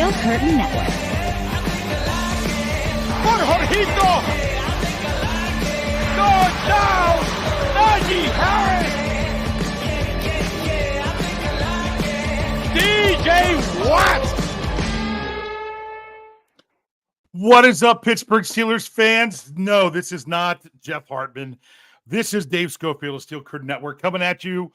Steel Curtain Network. ¡Por Jorgito! ¡Go down! Najee Harris! DJ Watt! What is up, Pittsburgh Steelers fans? No, this is not Jeff Hartman. This is Dave Schofield of Steel Curtain Network coming at you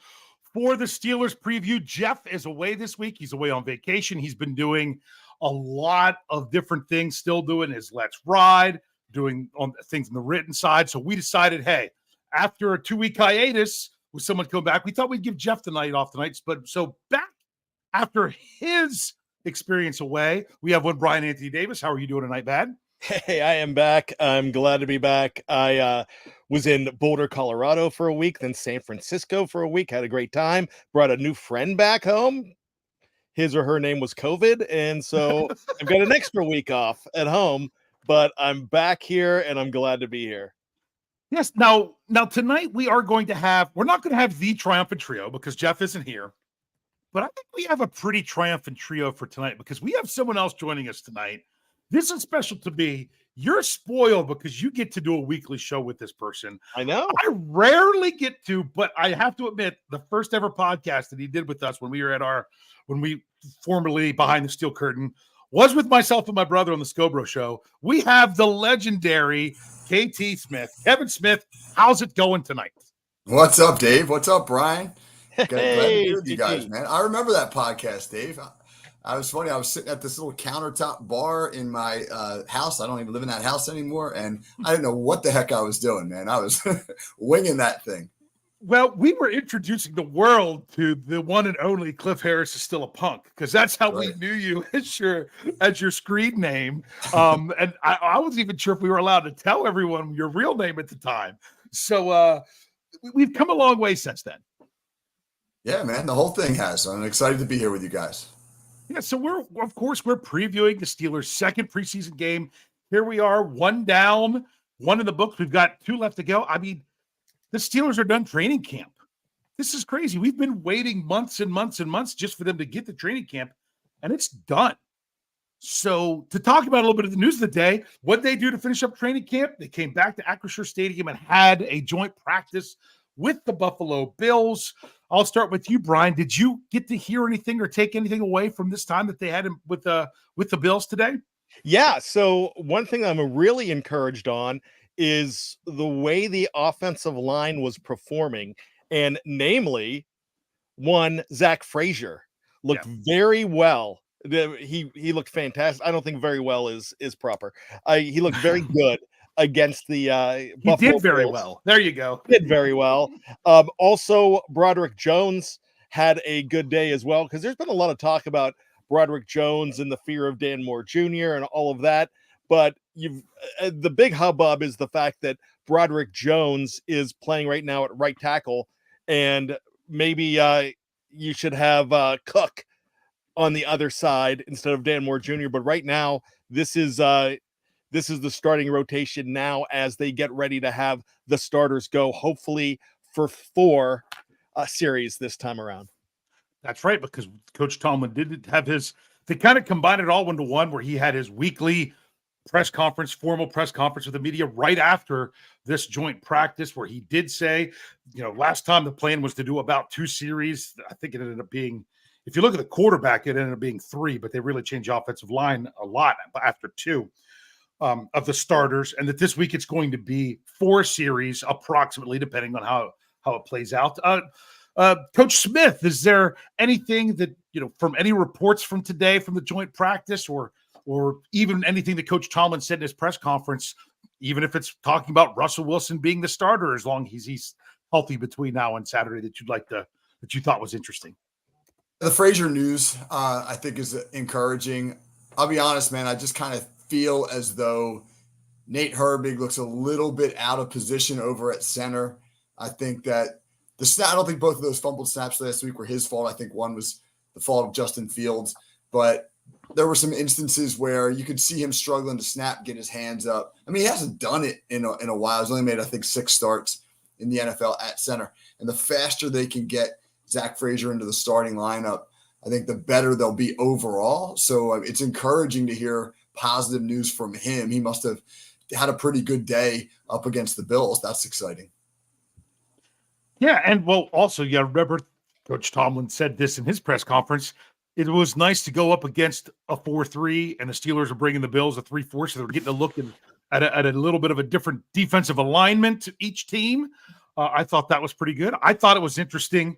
for the Steelers preview. Jeff is away this week. He's away on vacation. He's been doing a lot of different things, still doing his Let's Ride, doing on things on the written side. So we decided, hey, after a 2-week hiatus with someone coming back, we thought we'd give Jeff the night off tonight. But so back after his experience away, we have one Bryan Anthony Davis. How are you doing tonight, Bad? Hey, I am back. I'm glad to be back. I was in Boulder, Colorado for a week, then San Francisco for a week. Had a great time. Brought a new friend back home. His or her name was COVID, and so I've got an extra week off at home, but I'm back here, and I'm glad to be here. Yes. Now tonight we are going to have, we're not going to have the triumphant trio because Jeff isn't here, but I think we have a pretty triumphant trio for tonight because we have someone else joining us tonight. This is special to me. You're spoiled because you get to do a weekly show with this person. I know. I rarely get to, but I have to admit, the first ever podcast that he did with us when we were when we formerly behind the steel curtain was with myself and my brother on the Scobro show. We have the legendary K.T. Smith. Kevin Smith, how's it going tonight? What's up, Dave? What's up, Brian? Glad to be with you KT. guys, man. I remember that podcast, Dave. I was funny. I was sitting at this little countertop bar in my house. I don't even live in that house anymore. And I didn't know what the heck I was doing, man. I was winging that thing. Well, we were introducing the world to the one and only Cliff Harris is still a punk, because that's how we knew you as your screen name. And I wasn't even sure if we were allowed to tell everyone your real name at the time. So we've come a long way since then. Yeah, man. The whole thing has. So I'm excited to be here with you guys. Yeah, so we're previewing the Steelers' second preseason game. Here we are, one down, one in the books. We've got 2 left to go. I mean, the Steelers are done training camp. This is crazy. We've been waiting months and months and months just for them to get to training camp, and it's done. So to talk about a little bit of the news of the day, what they do to finish up training camp, they came back to Acrisure Stadium and had a joint practice with the Buffalo Bills. I'll start with you, Brian. Did you get to hear anything or take anything away from this time that they had with the Bills today? Yeah. So one thing I'm really encouraged on is the way the offensive line was performing, and namely, one, Zach Frazier looked very well. He looked fantastic. I don't think very well is proper. He looked very good against the Buffalo He did very Bills. well. There you go. Did very well. Also, Broderick Jones had a good day as well, because there's been a lot of talk about Broderick Jones and the fear of Dan Moore Jr. and all of that. But the big hubbub is the fact that Broderick Jones is playing right now at right tackle, and maybe you should have Cook on the other side instead of Dan Moore Jr. But right now, this is the starting rotation now as they get ready to have the starters go, hopefully for 4 series this time around. That's right, because Coach Tomlin did have they kind of combined it all into one, where he had his weekly formal press conference with the media right after this joint practice, where he did say, last time the plan was to do about 2 series. I think it ended up being, if you look at the quarterback, it ended up being 3, but they really changed the offensive line a lot after 2. Of the starters, and that this week it's going to be 4 series approximately, depending on how it plays out. Coach Smith, is there anything that, from any reports from today from the joint practice or even anything that Coach Tomlin said in his press conference, even if it's talking about Russell Wilson being the starter as long as he's healthy between now and Saturday, that you thought was interesting? The Frazier news, I think, is encouraging. I'll be honest, man. I just kind of feel as though Nate Herbig looks a little bit out of position over at center. I think that I don't think both of those fumbled snaps last week were his fault. I think one was the fault of Justin Fields, but there were some instances where you could see him struggling to snap, get his hands up. I mean, he hasn't done it in a while. He's only made, I think, 6 starts in the NFL at center. And the faster they can get Zach Frazier into the starting lineup, I think the better they'll be overall. So it's encouraging to hear positive news from him. He must have had a pretty good day up against the Bills. That's exciting. Yeah, and well, also, yeah, remember Coach Tomlin said this in his press conference. It was nice to go up against a 4-3, and the Steelers are bringing the Bills a 3-4, so they're getting a look at a little bit of a different defensive alignment to each team. I thought that was pretty good. I thought it was interesting.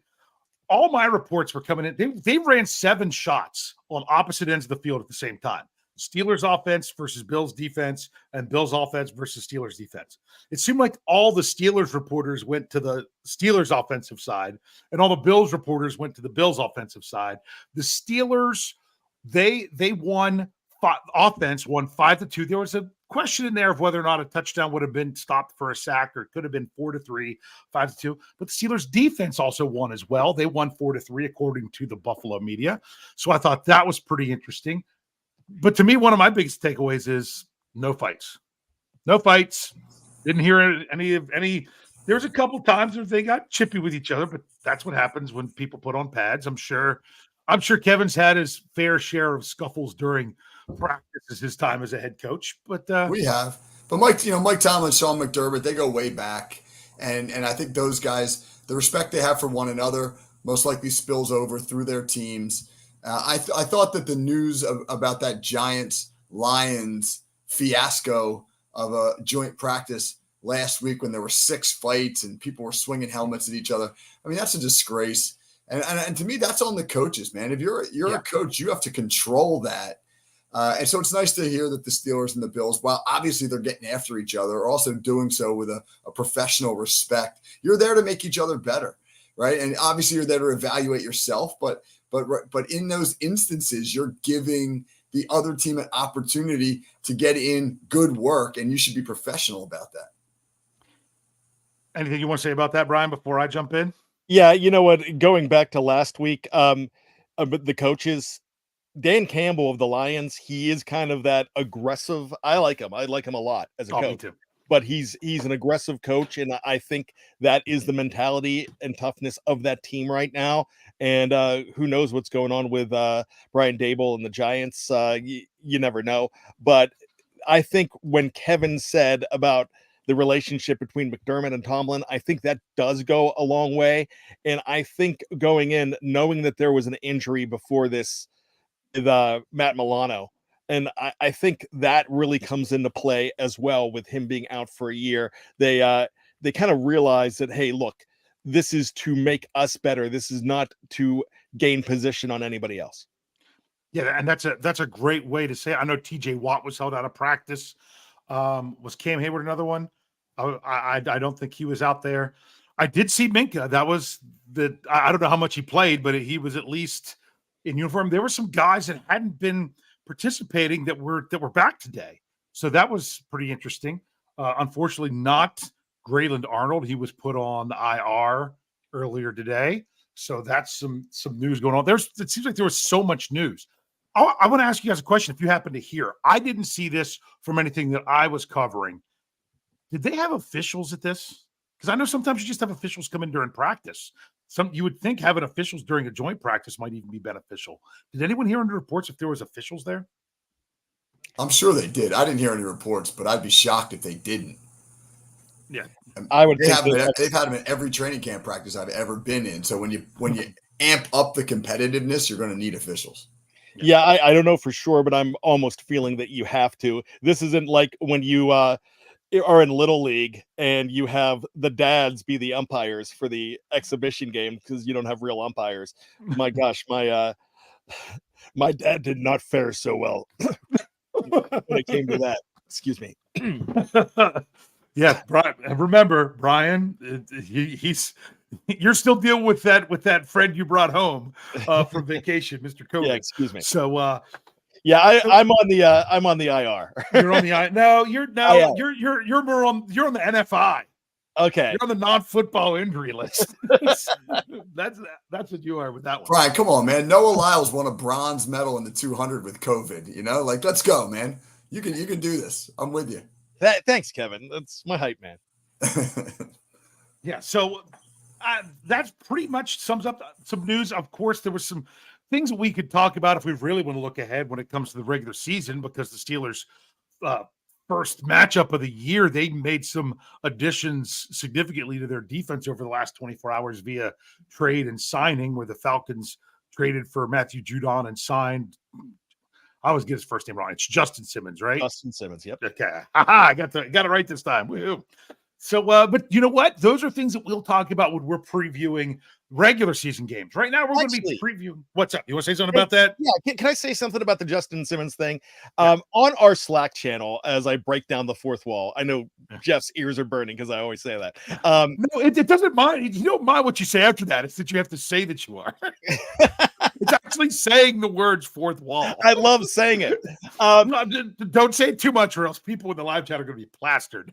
All my reports were coming in. They ran 7 shots on opposite ends of the field at the same time. Steelers offense versus Bills defense, and Bills offense versus Steelers defense. It seemed like all the Steelers reporters went to the Steelers offensive side, and all the Bills reporters went to the Bills offensive side. The Steelers, they won. Offense won 5-2. There was a question in there of whether or not a touchdown would have been stopped for a sack, or it could have been 4-3, 5-2. But the Steelers defense also won as well. They won 4-3, according to the Buffalo media. So I thought that was pretty interesting. But to me, one of my biggest takeaways is no fights. No fights. Didn't hear any. There was a couple times where they got chippy with each other, but that's what happens when people put on pads. I'm sure Kevin's had his fair share of scuffles during practice his time as a head coach. But we have. But Mike Tomlin, Sean McDermott, they go way back. And I think those guys, the respect they have for one another most likely spills over through their teams. I thought that the news about that Giants-Lions fiasco of a joint practice last week when there were 6 fights and people were swinging helmets at each other, I mean, that's a disgrace. And to me, that's on the coaches, man. If you're a coach, you have to control that. And so it's nice to hear that the Steelers and the Bills, while obviously they're getting after each other, are also doing so with a professional respect. You're there to make each other better, right? And obviously you're there to evaluate yourself, but in those instances, you're giving the other team an opportunity to get in good work, and you should be professional about that. Anything you want to say about that, Brian, before I jump in? Yeah, you know what? Going back to last week, but the coaches, Dan Campbell of the Lions, he is kind of that aggressive. I like him. I like him a lot as a coach. Me too. But he's an aggressive coach, and I think that is the mentality and toughness of that team right now. And who knows what's going on with Bryan Davis and the Giants? You never know. But I think when Kevin said about the relationship between McDermott and Tomlin, I think that does go a long way. And I think going in, knowing that there was an injury before this, Matt Milano, and I think that really comes into play as well with him being out for a year. They kind of realize that, hey, look, this is to make us better. This is not to gain position on anybody else. Yeah, and that's a great way to say it. I know TJ Watt was held out of practice. Was Cam Hayward another one? I don't think he was out there. I did see Minka. That was I don't know how much he played, but he was at least in uniform. There were some guys that hadn't been participating that were back today. So that was pretty interesting. Unfortunately, not Grayland Arnold. He was put on the IR earlier today. So that's some news going on. It seems like there was so much news. I want to ask you guys a question if you happen to hear. I didn't see this from anything that I was covering. Did they have officials at this? Because I know sometimes you just have officials come in during practice. You would think having officials during a joint practice might even be beneficial. Did anyone hear any reports if there was officials there? I'm sure they did. I didn't hear any reports, but I'd be shocked if they didn't. Yeah, I would. They've had them in every training camp practice I've ever been in. So when you amp up the competitiveness, you're going to need officials. Yeah, I don't know for sure, but I'm almost feeling that you have to. This isn't like when you are in Little League and you have the dads be the umpires for the exhibition game because you don't have real umpires. My gosh, my dad did not fare so well when it came to that. Excuse me. Yeah, Brian, remember, Brian, you're still dealing with that friend you brought home from vacation, Mr. COVID. Yeah, excuse me. So yeah, I'm on the IR. You're on the IR. No, you're on the NFI. Okay. You're on the non-football injury list. That's what you are with that one. Brian, come on, man. Noah Lyles won a bronze medal in the 200 with COVID. You know, like, let's go, man. You can do this. I'm with you. Thanks, Kevin. That's my hype, man. Yeah. So that pretty much sums up some news. Of course, there was some things that we could talk about if we really want to look ahead when it comes to the regular season, because the Steelers' first matchup of the year, they made some additions significantly to their defense over the last 24 hours via trade and signing, where the Falcons traded for Matthew Judon and signed. I always get his first name wrong. It's Justin Simmons, right? Justin Simmons. Yep. Okay. I got it right this time. Woo-hoo. So, but you know what? Those are things that we'll talk about when we're previewing regular season games. Right now, we're going to be previewing. What's up? You want to say something about that? Yeah. Can I say something about the Justin Simmons thing? On our Slack channel, as I break down the fourth wall, I know Jeff's ears are burning because I always say that. No, it doesn't mind. You don't mind what you say after that. It's that you have to say that you are. It's actually saying the words fourth wall. I love saying it. Don't say it too much, or else people in the live chat are going to be plastered.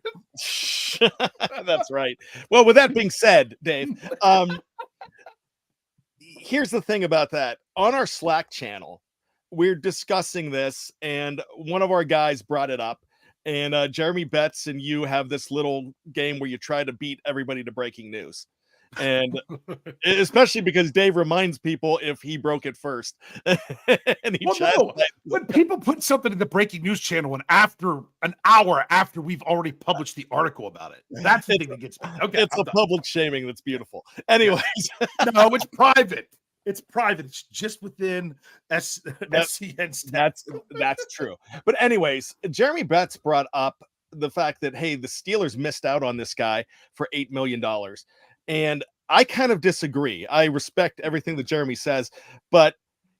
That's right. Well, with that being said, Dave, here's the thing about that. On our Slack channel, we're discussing this, and one of our guys brought it up. And Jeremy Betts and you have this little game where you try to beat everybody to breaking news. And especially because Dave reminds people if he broke it first. And when people put something in the breaking news channel and after an hour after we've already published the article about it, that's the thing that gets me. Okay, it's public shaming that's beautiful. Anyways, no, it's private. It's private. It's just within SCN. That's true. But anyways, Jeremy Betts brought up the fact that, hey, the Steelers missed out on this guy for $8 million. And I kind of disagree. I respect everything that Jeremy says, but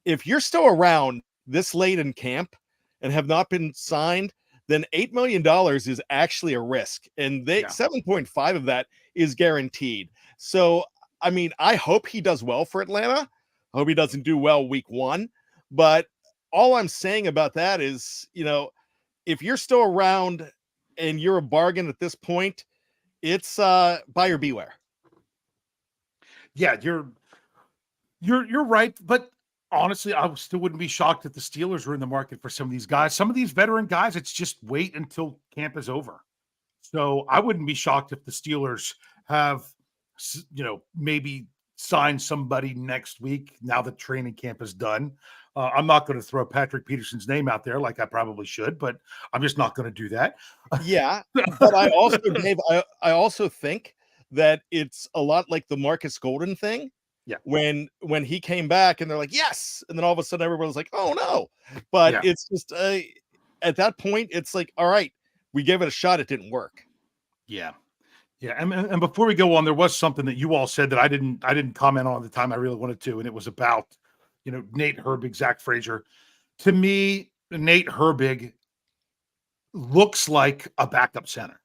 if you're still around this late in camp and have not been signed, then $8 million is actually a risk. And 7.5 of that is guaranteed. So, I mean, I hope he does well for Atlanta. I hope he doesn't do well week 1. But all I'm saying about that is, if you're still around and you're a bargain at this point, it's buyer beware. Yeah, you're right. But honestly, I still wouldn't be shocked if the Steelers were in the market for some of these guys. Some of these veteran guys, it's just wait until camp is over. So I wouldn't be shocked if the Steelers have, maybe sign somebody next week now that training camp is done. I'm not going to throw Patrick Peterson's name out there like I probably should, but I'm just not going to do that. Yeah, but I also, Dave, I also think that it's a lot like the Marcus Golden thing. Yeah. When he came back and they're like, yes. And then all of a sudden everybody's like, oh no. But it's just at that point, it's like, all right, we gave it a shot. It didn't work. Yeah. Yeah. And before we go on, there was something that you all said that I didn't comment on at the time I really wanted to. And it was about, Nate Herbig, Zach Frazier. To me, Nate Herbig looks like a backup center.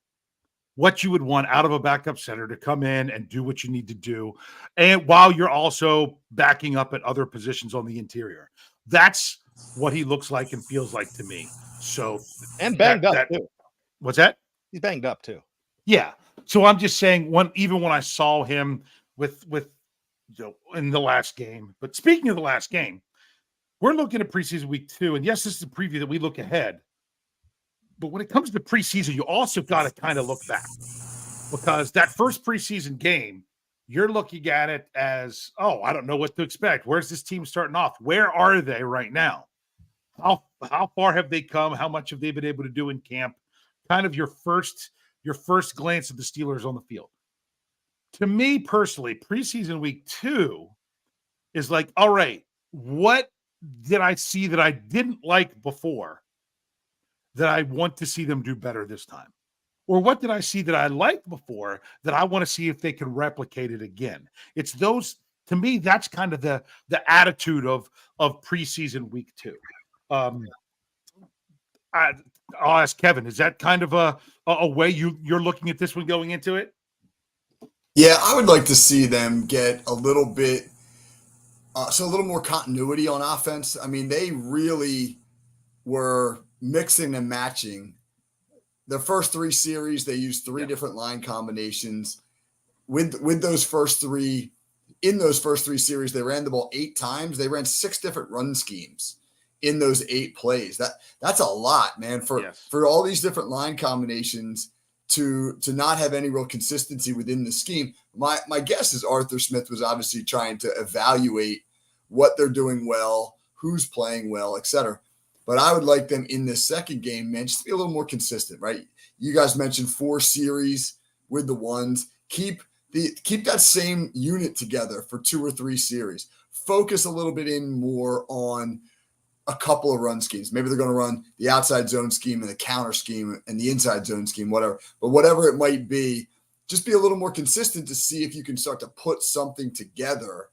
What you would want out of a backup center to come in and do what you need to do. And while you're also backing up at other positions on the interior, that's what he looks like and feels like to me. So, and banged up too. What's that? He's banged up too. Yeah. So I'm just saying even when I saw him with in the last game, but speaking of the last game, we're looking at preseason week 2. And yes, this is a preview that we look ahead. But when it comes to preseason, you also got to kind of look back, because that first preseason game, you're looking at it as, I don't know what to expect. Where's this team starting off? Where are they right now? How far have they come? How much have they been able to do in camp? Kind of your first glance at the Steelers on the field. To me personally, preseason week 2 is like, all right, what did I see that I didn't like before that I want to see them do better this time? Or what did I see that I liked before that I want to see if they can replicate it again? It's those, to me, that's kind of the attitude of preseason week 2. I'll ask Kevin, is that kind of a way you're looking at this one going into it? Yeah, I would like to see them get a little bit, a little more continuity on offense. I mean, they really were mixing and matching. The first 3 series, they used 3 different line combinations. With those first 3, in those first 3 series, they ran the ball 8 times. They ran 6 different run schemes in those 8 plays. That's a lot, man, for all these different line combinations to not have any real consistency within the scheme. My guess is Arthur Smith was obviously trying to evaluate what they're doing well, who's playing well, etc. But I would like them in this second game, man, just to be a little more consistent, right? You guys mentioned 4 series with the ones. Keep that same unit together for 2 or 3 series. Focus a little bit in more on a couple of run schemes. Maybe they're going to run the outside zone scheme and the counter scheme and the inside zone scheme, whatever. But whatever it might be, just be a little more consistent to see if you can start to put something together.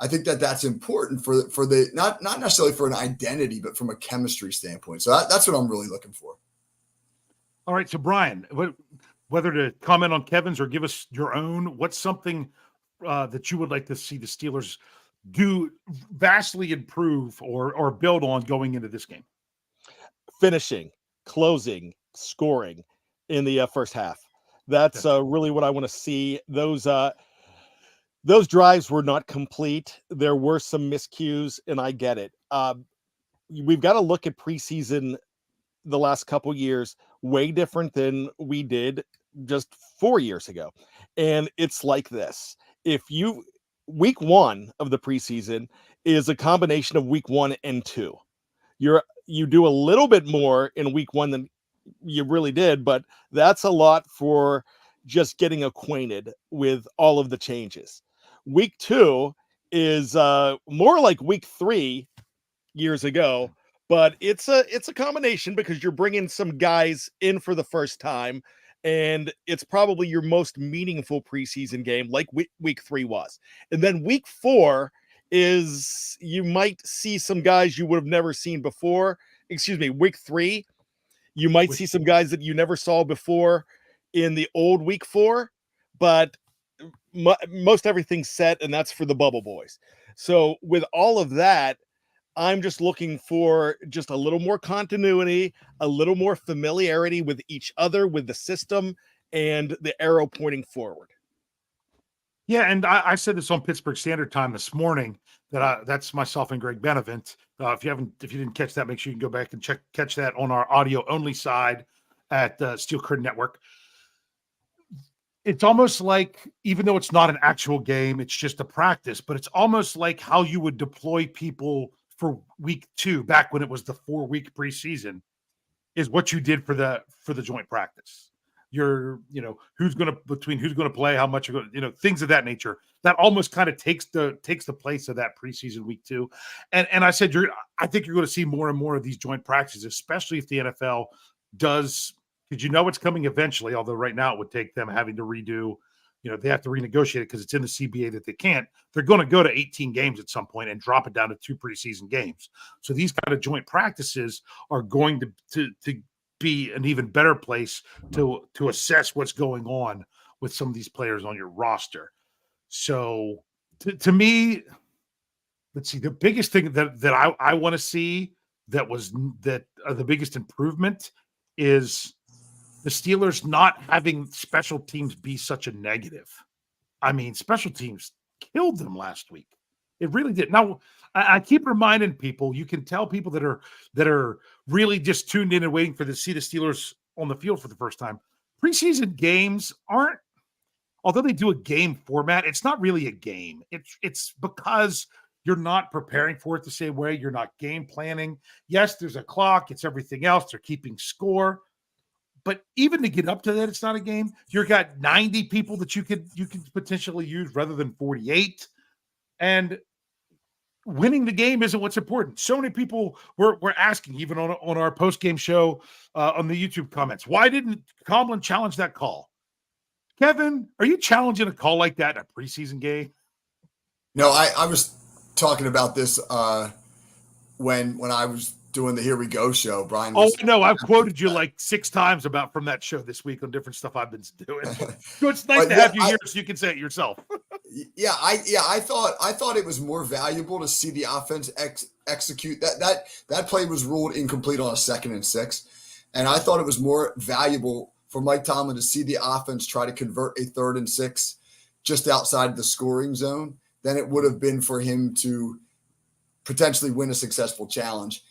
I think that's important for the not necessarily for an identity, but from a chemistry standpoint. So that's what I'm really looking for. All right. So Bryan, whether to comment on Kevin's or give us your own, what's something that you would like to see the Steelers do vastly improve or build on going into this game? Finishing, closing, scoring in the first half. That's really what I want to see. Those drives were not complete. There were some miscues, and I get it. We've got to look at preseason the last couple years way different than we did just 4 years ago. And it's like this. Week 1 of the preseason is a combination of week 1 and 2. You do a little bit more in week 1 than you really did, but that's a lot for just getting acquainted with all of the changes. Week 2 is more like week 3 years ago, but it's a combination because you're bringing some guys in for the first time, and it's probably your most meaningful preseason game, like week 3 was. And then week 4 is you might see some guys you would have never seen before. Excuse me, week 3, you might see some guys that you never saw before in the old week 4, but most everything's set, and that's for the bubble boys. So with all of that, I'm just looking for just a little more continuity, a little more familiarity with each other, with the system, and the arrow pointing forward. Yeah, and I said this on Pittsburgh Standard Time this morning that's myself and Greg Benevent. If you didn't catch that, make sure you can go back and catch that on our audio only side at Steel Curtain Network. It's almost like, even though it's not an actual game, it's just a practice, but it's almost like how you would deploy people for week 2 back when it was the 4-week preseason is what you did for the joint practice. Who's going to play, how much you're going to, things of that nature. That almost kind of takes the place of that preseason week 2. And I said, I think you're going to see more and more of these joint practices, especially if the NFL does, because it's coming eventually, although right now it would take them having to redo, they have to renegotiate it because it's in the CBA that they can't. They're going to go to 18 games at some point and drop it down to 2 preseason games. So these kind of joint practices are going to be an even better place to assess what's going on with some of these players on your roster. So to me, let's see, the biggest thing that I want to see the biggest improvement is the Steelers not having special teams be such a negative. I mean, special teams killed them last week. It really did. Now, I keep reminding people, you can tell people that are really just tuned in and waiting to see the Steelers on the field for the first time. Preseason games aren't, although they do a game format, it's not really a game. It's because you're not preparing for it the same way. You're not game planning. Yes, there's a clock. It's everything else. They're keeping score. But even to get up to that, it's not a game. You've got 90 people that you could potentially use rather than 48. And winning the game isn't what's important. So many people were asking, even on our post-game show on the YouTube comments, why didn't Tomlin challenge that call? Kevin, are you challenging a call like that in a preseason game? No, I was talking about this when I was doing the Here We Go show. Brian was, no, I've quoted you like 6 times from that show this week on different stuff I've been doing. So it's nice to have you here so you can say it yourself. I thought it was more valuable to see the offense execute that play was ruled incomplete on a 2nd and 6, and I thought it was more valuable for Mike Tomlin to see the offense try to convert a 3rd and 6 just outside the scoring zone than it would have been for him to potentially win a successful challenge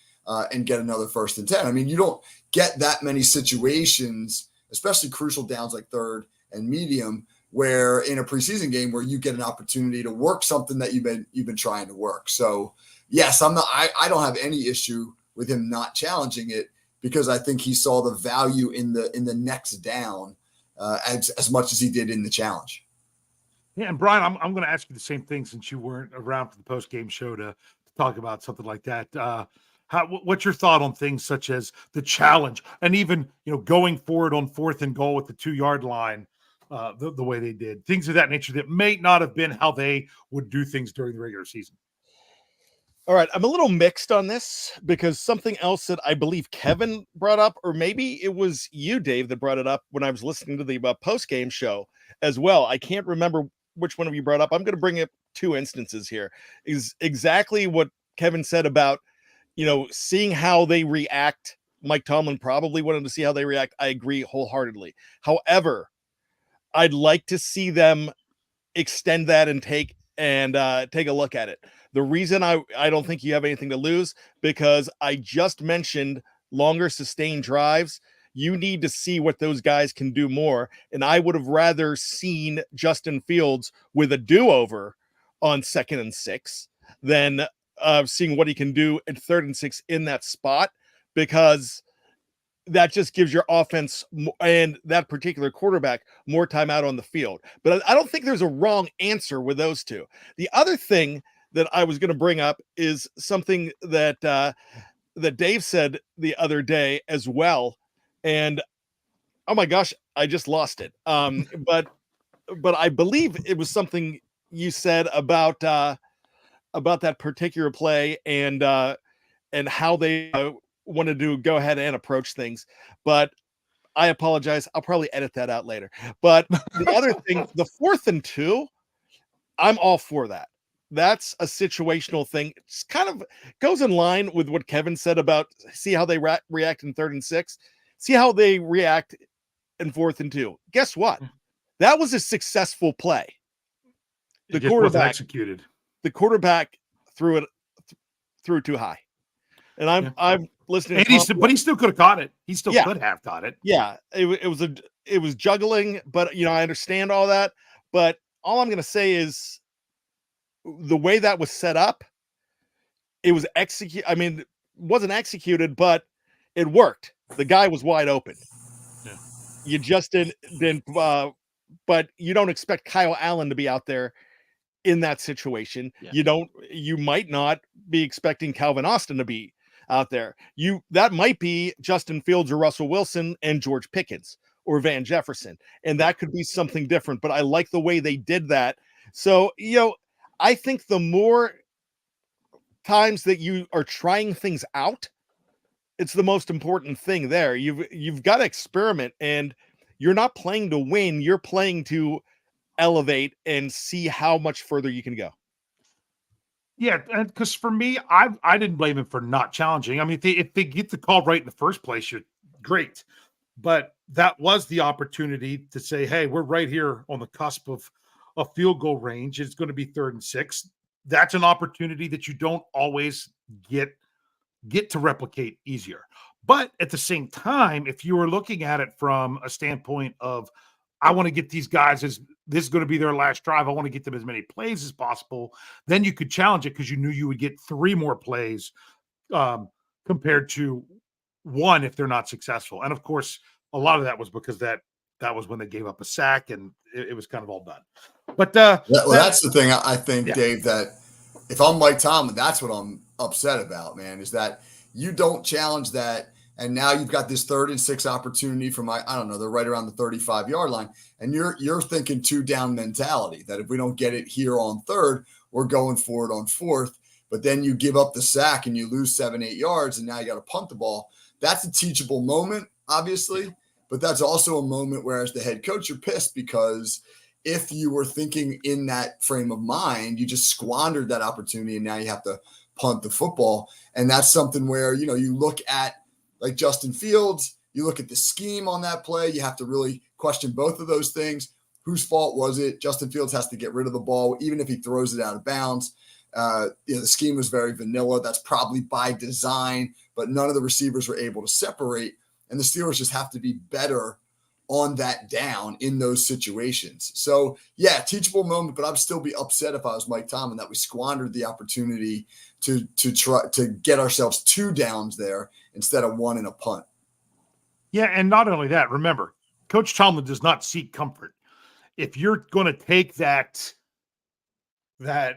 and get another 1st and 10. I mean, you don't get that many situations, especially crucial downs like 3rd and medium, where in a preseason game where you get an opportunity to work something that you've been trying to work. So yes, I don't have any issue with him not challenging it, because I think he saw the value in the next down as much as he did in the challenge. Yeah, and Brian, I'm going to ask you the same thing since you weren't around for the post game show to talk about something like that. What's your thought on things such as the challenge and even going forward on 4th and goal with the 2-yard line, the way they did, things of that nature that may not have been how they would do things during the regular season? All right, I'm a little mixed on this because something else that I believe Kevin brought up, or maybe it was you, Dave, that brought it up when I was listening to the post-game show as well. I can't remember which one of you brought up. I'm going to bring up 2 instances here. Is exactly what Kevin said about, seeing how they react. Mike Tomlin probably wanted to see how they react. I agree wholeheartedly. However, I'd like to see them extend that and take a look at it. The reason I don't think you have anything to lose, because I just mentioned longer sustained drives. You need to see what those guys can do more. And I would have rather seen Justin Fields with a do-over on 2nd and 6 than seeing what he can do at 3rd and 6 in that spot, because that just gives your offense and that particular quarterback more time out on the field. But I don't think there's a wrong answer with those two. The other thing that I was going to bring up is something that that Dave said the other day as well. And oh my gosh, I just lost it. But I believe it was something you said about that particular play and how they wanted to go ahead and approach things. But I apologize. I'll probably edit that out later. But the other thing, the 4th and 2, I'm all for that. That's a situational thing. It's kind of goes in line with what Kevin said about see how they react in 3rd and 6. See how they react in 4th and 2. Guess what? That was a successful play. The quarterback executed. The quarterback threw it too high. And I'm listening. And but he still could have caught it. He still could have caught it. Yeah, it was juggling, but I understand all that. But all I'm going to say is the way that was set up, it was wasn't executed, but it worked. The guy was wide open. Yeah. You just didn't but you don't expect Kyle Allen to be out there in that situation. Yeah. You might not be expecting Calvin Austin to be out there. That might be Justin Fields or Russell Wilson and George Pickens or Van Jefferson. And that could be something different, but I like the way they did that. So, I think the more times that you are trying things out, it's the most important thing there. You've got to experiment, and you're not playing to win. You're playing to elevate and see how much further you can go. Yeah, and because for me, I didn't blame him for not challenging. I mean, if they get the call right in the first place, you're great. But that was the opportunity to say, hey, we're right here on the cusp of a field goal range. It's going to be 3rd and 6. That's an opportunity that you don't always get to replicate easier. But at the same time, if you were looking at it from a standpoint of, I want to get these guys this is going to be their last drive. I want to get them as many plays as possible. Then you could challenge it because you knew you would get 3 more plays compared to 1 if they're not successful. And of course, a lot of that was because that was when they gave up a sack and it was kind of all done. But that's the thing I think, Dave, that if I'm Mike Tomlin, that's what I'm upset about, man, is that you don't challenge that. And now you've got this 3rd and 6 opportunity from, I don't know, they're right around the 35-yard line. And you're thinking 2-down mentality, that if we don't get it here on 3rd, we're going for it on 4th. But then you give up the sack and you lose 7-8 yards, and now you got to punt the ball. That's a teachable moment, obviously. But that's also a moment where, as the head coach, you're pissed because if you were thinking in that frame of mind, you just squandered that opportunity and now you have to punt the football. And that's something where, you look at like Justin Fields, you look at the scheme on that play, you have to really question both of those things. Whose fault was it? Justin Fields has to get rid of the ball, even if he throws it out of bounds. The scheme was very vanilla. That's probably by design, but none of the receivers were able to separate. And the Steelers just have to be better on that down in those situations. So yeah, teachable moment, but I'd still be upset if I was Mike Tomlin that we squandered the opportunity to try to get ourselves 2 downs there instead of 1 in a punt. Yeah, and not only that, remember, Coach Tomlin does not seek comfort. If you're going to take that play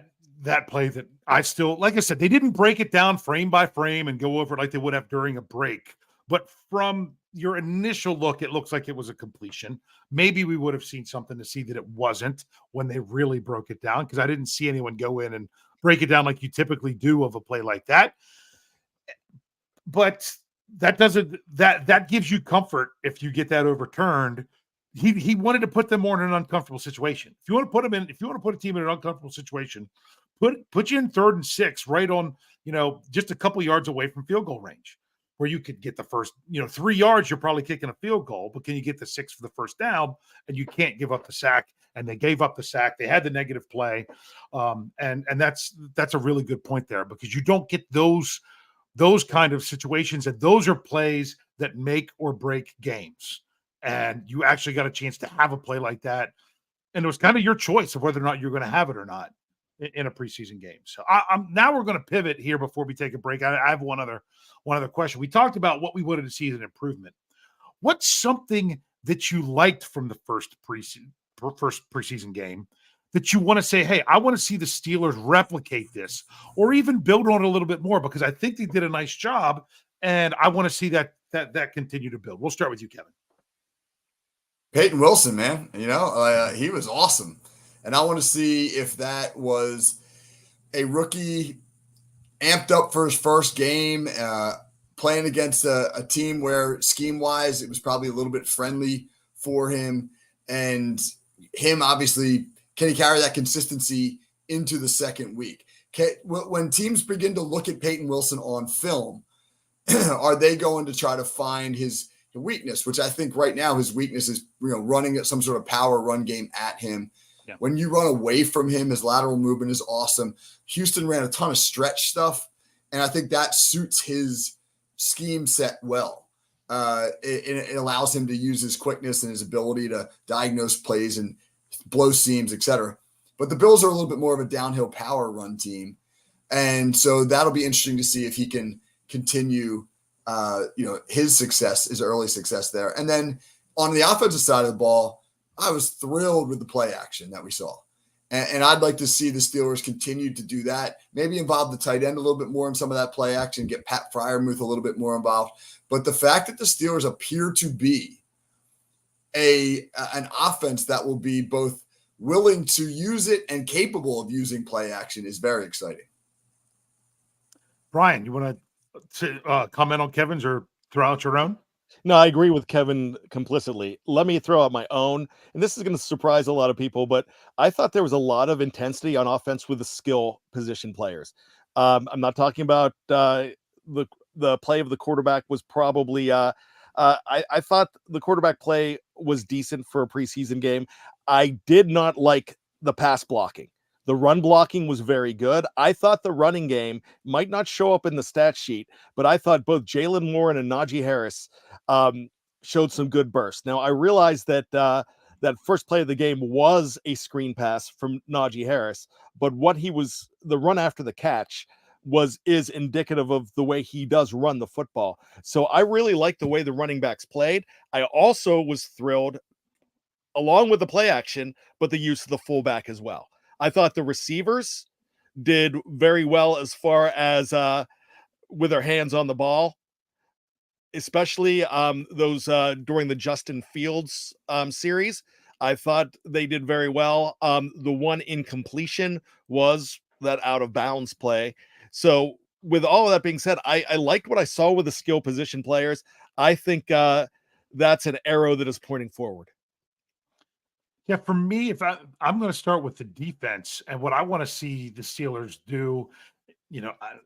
that I still, like I said, they didn't break it down frame by frame and go over it like they would have during a break. But from your initial look, it looks like it was a completion. Maybe we would have seen something to see that it wasn't when they really broke it down, because I didn't see anyone go in and break it down like you typically do of a play like that. But that doesn't that gives you comfort if you get that overturned. He wanted to put them more in an uncomfortable situation. If you want to put a team in an uncomfortable situation, put you in 3rd and 6, right on, just a couple yards away from field goal range, where you could get the first, 3 yards, you're probably kicking a field goal, but can you get the 6 for the first down? And you can't give up the sack. And they gave up the sack. They had the negative play. And that's a really good point there, because you don't get those kind of situations, and those are plays that make or break games. And you actually got a chance to have a play like that. And it was kind of your choice of whether or not you're going to have it or not in a preseason game. So now we're going to pivot here before we take a break. I have one other question. We talked about what we wanted to see as an improvement. What's something that you liked from the first preseason game that you want to say, hey, I want to see the Steelers replicate this, or even build on it a little bit more, because I think they did a nice job, and I want to see that continue to build. We'll start with you, Kevin. Peyton Wilson, man, he was awesome. And I want to see if that was a rookie amped up for his first game, playing against a team where scheme-wise it was probably a little bit friendly for him. And him, obviously, can he carry that consistency into the second week? When teams begin to look at Peyton Wilson on film, are they going to try to find his weakness, which I think right now his weakness is, running at some sort of power run game at him. Yeah. When you run away from him, his lateral movement is awesome. Houston ran a ton of stretch stuff, and I think that suits his scheme set well. It allows him to use his quickness and his ability to diagnose plays and blow seams, etc. But the Bills are a little bit more of a downhill power run team. And so that'll be interesting to see if he can continue his success, his early success there. And then on the offensive side of the ball, I was thrilled with the play action that we saw. And I'd like to see the Steelers continue to do that, maybe involve the tight end a little bit more in some of that play action, get Pat Freiermuth a little bit more involved. But the fact that the Steelers appear to be an offense that will be both willing to use it and capable of using play action is very exciting. Brian, you want to comment on Kevin's or throw out your own? No, I agree with Kevin complicitly. Let me throw out my own, and this is going to surprise a lot of people, but I thought there was a lot of intensity on offense with the skill position players. I'm not talking about the play of the quarterback was probably I thought the quarterback play was decent for a preseason game. I did not like the pass blocking. The run blocking was very good. I thought the running game might not show up in the stat sheet, but I thought both Jalen Warren and Najee Harris showed some good bursts. Now, I realized that that first play of the game was a screen pass from Najee Harris, but the run after the catch is indicative of the way he does run the football. So I really like the way the running backs played. I also was thrilled, along with the play action, but the use of the fullback as well. I thought the receivers did very well as far as with their hands on the ball, especially those during the Justin Fields series. I thought they did very well. The one incompletion was that out of bounds play. So with all of that being said, I liked what I saw with the skill position players. I think that's an arrow that is pointing forward. Yeah, for me, I'm going to start with the defense, and what I want to see the Steelers do,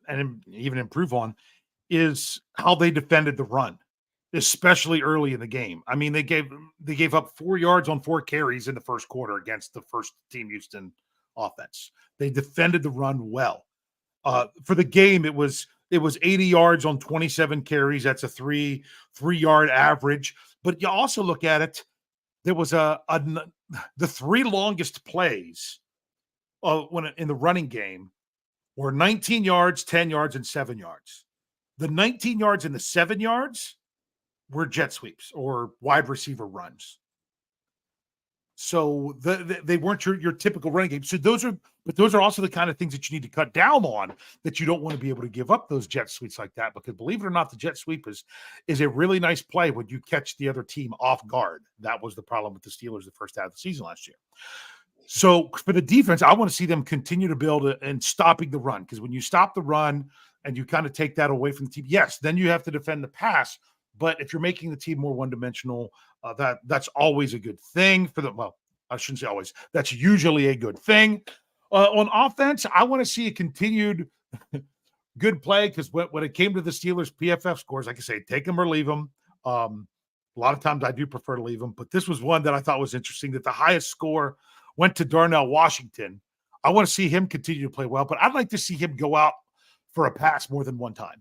and even improve on, is how they defended the run, especially early in the game. I mean, they gave up 4 yards on 4 carries in the first quarter against the first team Houston offense. They defended the run well. For the game, it was 80 yards on 27 carries. That's a 3 yard average. But you also look at it, there was the 3 longest plays when in the running game were 19 yards, 10 yards, and 7 yards. The 19 yards and the 7 yards were jet sweeps or wide receiver runs. So they weren't your typical running game. So those are also the kind of things that you need to cut down on, that you don't want to be able to give up those jet sweeps like that, because believe it or not, the jet sweep is a really nice play when you catch the other team off guard. That was the problem with the Steelers the first half of the season last year. So for the defense, I want to see them continue to build and stopping the run, because when you stop the run and you kind of take that away from the team, yes, then you have to defend the pass. But if you're making the team more one-dimensional, that's always a good thing for them. Well, I shouldn't say always. That's usually a good thing. On offense, I want to see a continued good play, because when it came to the Steelers' PFF scores, like I say, take them or leave them. A lot of times I do prefer to leave them, but this was one that I thought was interesting, that the highest score went to Darnell Washington. I want to see him continue to play well, but I'd like to see him go out for a pass more than one time.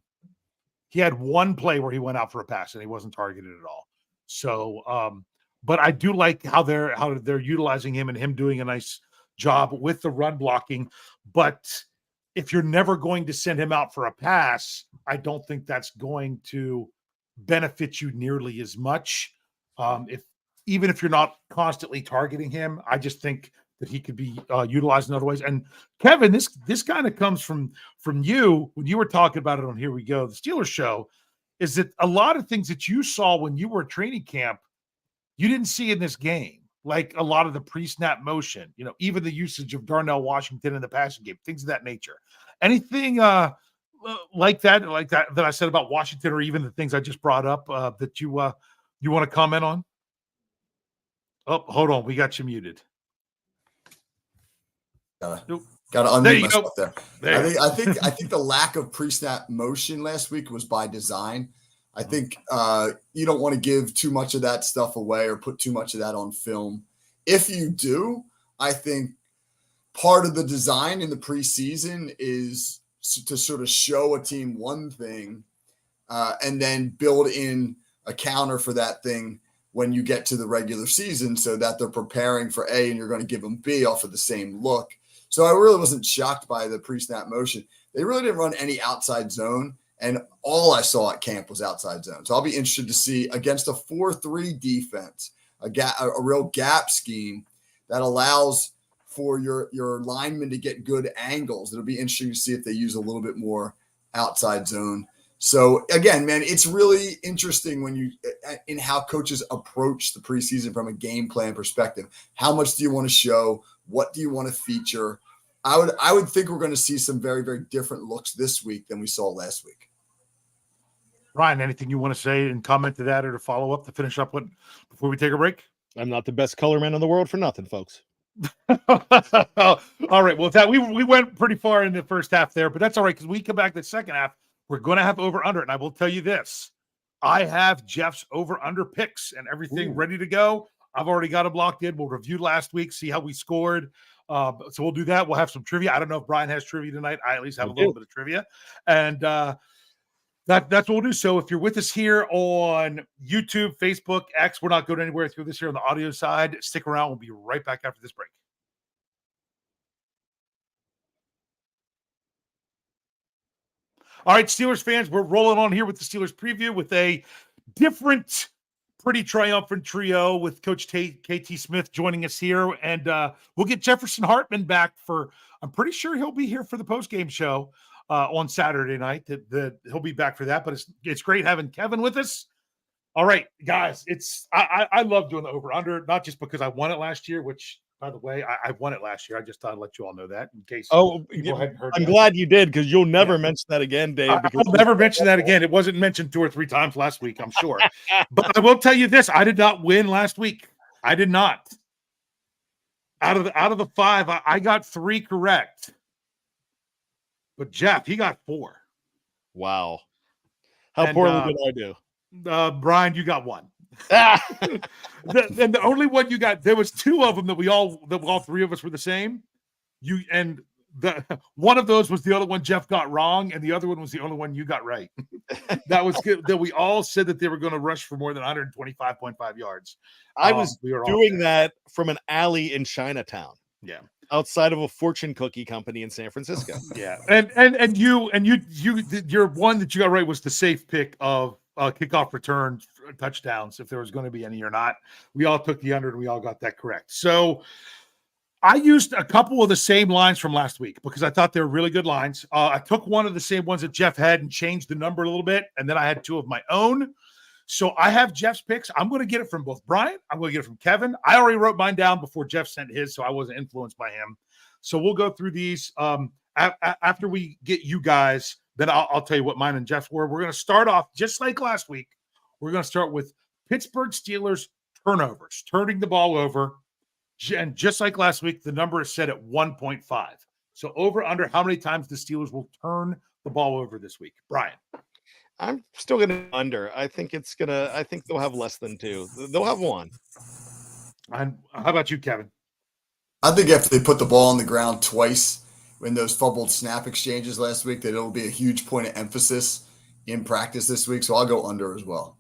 He had one play where he went out for a pass and he wasn't targeted at all. So, but I do like how they're utilizing him and him doing a nice job with the run blocking. But if you're never going to send him out for a pass, I don't think that's going to benefit you nearly as much. Even if you're not constantly targeting him, I just think that he could be utilized in other ways. And Kevin, this kind of comes from you when you were talking about it on Here We Go, the Steelers show, is that a lot of things that you saw when you were at training camp, you didn't see in this game, like a lot of the pre-snap motion, even the usage of Darnell Washington in the passing game, things of that nature. Anything like that I said about Washington, or even the things I just brought up that you want to comment on? Oh, hold on, we got you muted. Gotta unmute myself there. I think the lack of pre-snap motion last week was by design. I think you don't want to give too much of that stuff away or put too much of that on film. If you do, I think part of the design in the preseason is to sort of show a team one thing and then build in a counter for that thing when you get to the regular season, so that they're preparing for A and you're going to give them B off of the same look. So I really wasn't shocked by the pre-snap motion. They really didn't run any outside zone, and all I saw at camp was outside zone. So I'll be interested to see, against a 4-3 defense, a real gap scheme that allows for your linemen to get good angles. It'll be interesting to see if they use a little bit more outside zone. So again, man, it's really interesting in how coaches approach the preseason from a game plan perspective. How much do you want to show? What do you want to feature? I would think we're going to see some very, very different looks this week than we saw last week. Ryan, anything you want to say and comment to that, or to follow up, to finish up with before we take a break? I'm not the best color man in the world for nothing, folks. All right. Well, we went pretty far in the first half there, but that's all right, because we come back to the second half. We're going to have over-under, and I will tell you this. I have Jeff's over-under picks and everything ready to go. I've already got them locked in. We'll review last week, see how we scored. So we'll do that. We'll have some trivia. I don't know if Brian has trivia tonight. I at least have a little bit of trivia. And that's what we'll do. So if you're with us here on YouTube, Facebook, X, we're not going anywhere through this here on the audio side. Stick around. We'll be right back after this break. All right, Steelers fans, we're rolling on here with the Steelers preview with a different, pretty triumphant trio with Coach K.T. Smith joining us here. And we'll get Jefferson Hartman back I'm pretty sure he'll be here for the postgame show on Saturday night. That he'll be back for that. But it's great having Kevin with us. All right, guys, I love doing the over-under, not just because I won it last year, which, by the way, I won it last year. I just thought I'd let you all know that in case people hadn't heard. I'm glad you did, because you'll never mention that again, Dave. I'll never mention that again. It wasn't mentioned 2 or 3 times last week, I'm sure. But I will tell you this: I did not win last week. I did not. Out of the 5, I got 3 correct. But Jeff, he got 4. Wow. How poorly did I do? Brian, you got 1. The only one you got, there was 2 of them that all 3 of us were the same. And one of those was the other one Jeff got wrong, and the other one was the only one you got right. That was good. That we all said that they were going to rush for more than 125.5 yards. I was we were doing that from an alley in Chinatown. Yeah. Outside of a fortune cookie company in San Francisco. Yeah. And your one that you got right was the safe pick of kickoff return touchdowns, if there was going to be any or not. We all took the under and we all got that correct. So I used a couple of the same lines from last week because I thought they were really good lines. I took one of the same ones that Jeff had and changed the number a little bit, and then I had two of my own. So I have Jeff's picks. I'm going to get it from both Brian. I'm going to get it from Kevin. I already wrote mine down before Jeff sent his, so I wasn't influenced by him. So we'll go through these. After we get you guys, then I'll tell you what mine and Jeff's were. We're going to start off just like last week. We're going to start with Pittsburgh Steelers turnovers, turning the ball over. And just like last week, the number is set at 1.5. So over under how many times the Steelers will turn the ball over this week. Brian. I'm still going to under. I think they'll have less than 2. They'll have 1. And how about you, Kevin? I think if they put the ball on the ground twice in those fumbled snap exchanges last week, that it'll be a huge point of emphasis in practice this week. So I'll go under as well.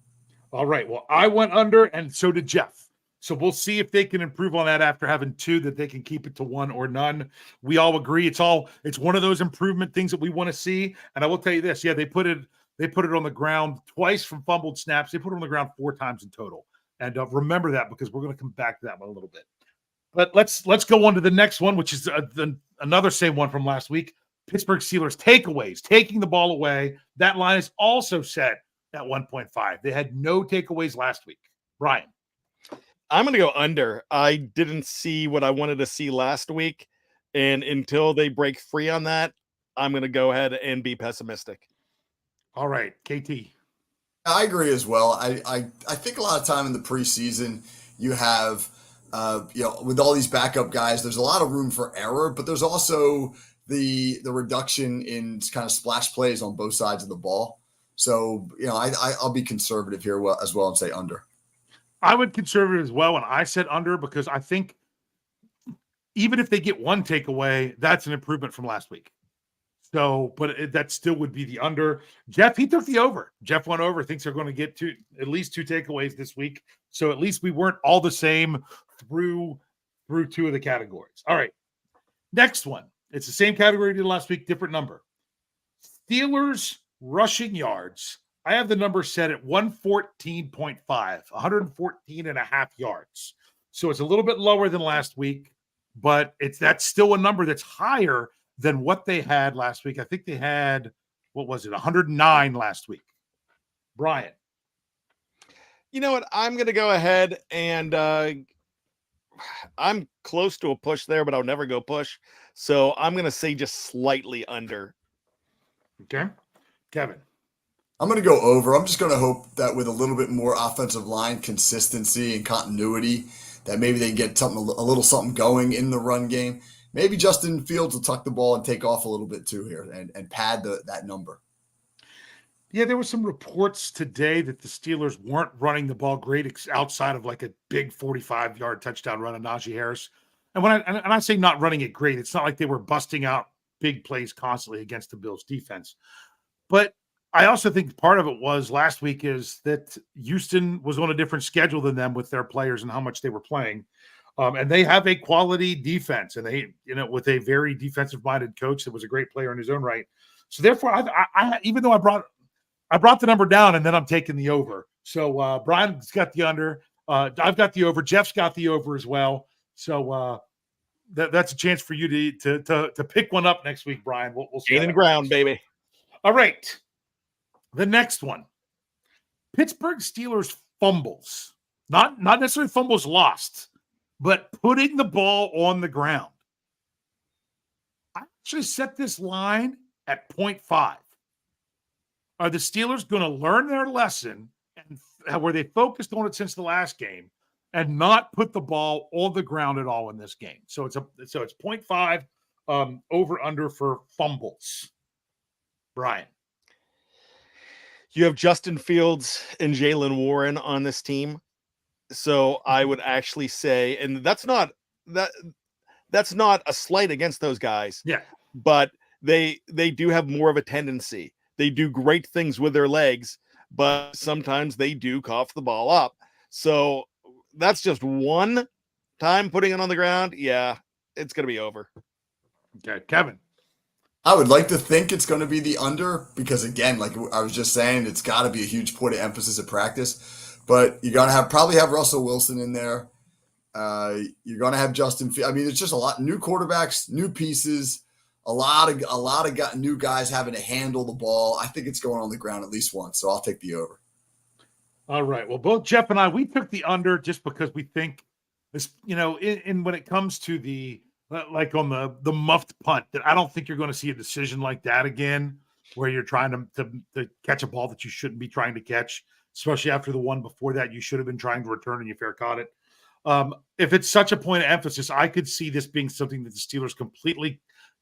All right. Well, I went under, and so did Jeff. So we'll see if they can improve on that after having 2, that they can keep it to 1 or none. We all agree it's one of those improvement things that we want to see. And I will tell you this. Yeah, they put it on the ground twice from fumbled snaps. They put it on the ground 4 times in total. And remember that, because we're going to come back to that one a little bit. But let's go on to the next one, which is another same one from last week. Pittsburgh Steelers takeaways, taking the ball away. That line is also set at 1.5. They had no takeaways last week. Brian. I'm going to go under. I didn't see what I wanted to see last week. And until they break free on that, I'm going to go ahead and be pessimistic. All right, KT. I agree as well. I think a lot of time in the preseason, you have, with all these backup guys, there's a lot of room for error, but there's also the reduction in kind of splash plays on both sides of the ball. So, I'll be conservative here as well and say under. I would conservative as well, and I said under because I think even if they get one takeaway, that's an improvement from last week. So, but that still would be the under. Jeff, he took the over. Jeff went over, thinks they're going to get at least 2 takeaways this week. So at least we weren't all the same through 2 of the categories. All right, next one. It's the same category we did last week, different number. Steelers rushing yards. I have the number set at 114.5, 114 and a half yards. So it's a little bit lower than last week, but that's still a number that's higher than what they had last week. I think they had, 109 last week. Brian. You know what? I'm going to go ahead and I'm close to a push there, but I'll never go push. So I'm going to say just slightly under. Okay. Kevin. I'm going to go over. I'm just going to hope that with a little bit more offensive line consistency and continuity, that maybe they can get a little something going in the run game. Maybe Justin Fields will tuck the ball and take off a little bit too here and pad that number. Yeah, there were some reports today that the Steelers weren't running the ball great outside of like a big 45-yard touchdown run of Najee Harris. And when I say not running it great, it's not like they were busting out big plays constantly against the Bills defense. But I also think part of it was last week is that Houston was on a different schedule than them with their players and how much they were playing. And they have a quality defense, and they, with a very defensive-minded coach that was a great player in his own right. So therefore, I even though I brought the number down, and then I'm taking the over. So Brian's got the under. I've got the over. Jeff's got the over as well. So that's a chance for you to pick one up next week, Brian. We'll see. Gaining ground, baby. All right. The next one. Pittsburgh Steelers fumbles. Not necessarily fumbles lost, but putting the ball on the ground. I actually set this line at 0.5. Are the Steelers going to learn their lesson and where they focused on it since the last game and not put the ball on the ground at all in this game? So it's 0.5 over under for fumbles. Brian. You have Justin Fields and Jalen Warren on this team. So I would actually say, and that's not a slight against those guys. Yeah. but they do have more of a tendency. They do great things with their legs, but sometimes they do cough the ball up. So that's just one time putting it on the ground. Yeah, it's going to be over. Okay, Kevin. I would like to think it's going to be the under because, again, like I was just saying, it's got to be a huge point of emphasis at practice. But you're going to probably have Russell Wilson in there. You're going to have Justin. I mean, it's just a lot new quarterbacks, new pieces, a lot of new guys having to handle the ball. I think it's going on the ground at least once, so I'll take the over. All right. Well, both Jeff and I, we took the under just because we think this, in when it comes to the like on the muffed punt, that I don't think you're going to see a decision like that again, where you're trying to catch a ball that you shouldn't be trying to catch, especially after the one before that you should have been trying to return and you fair caught it. If it's such a point of emphasis, I could see this being something that the Steelers completely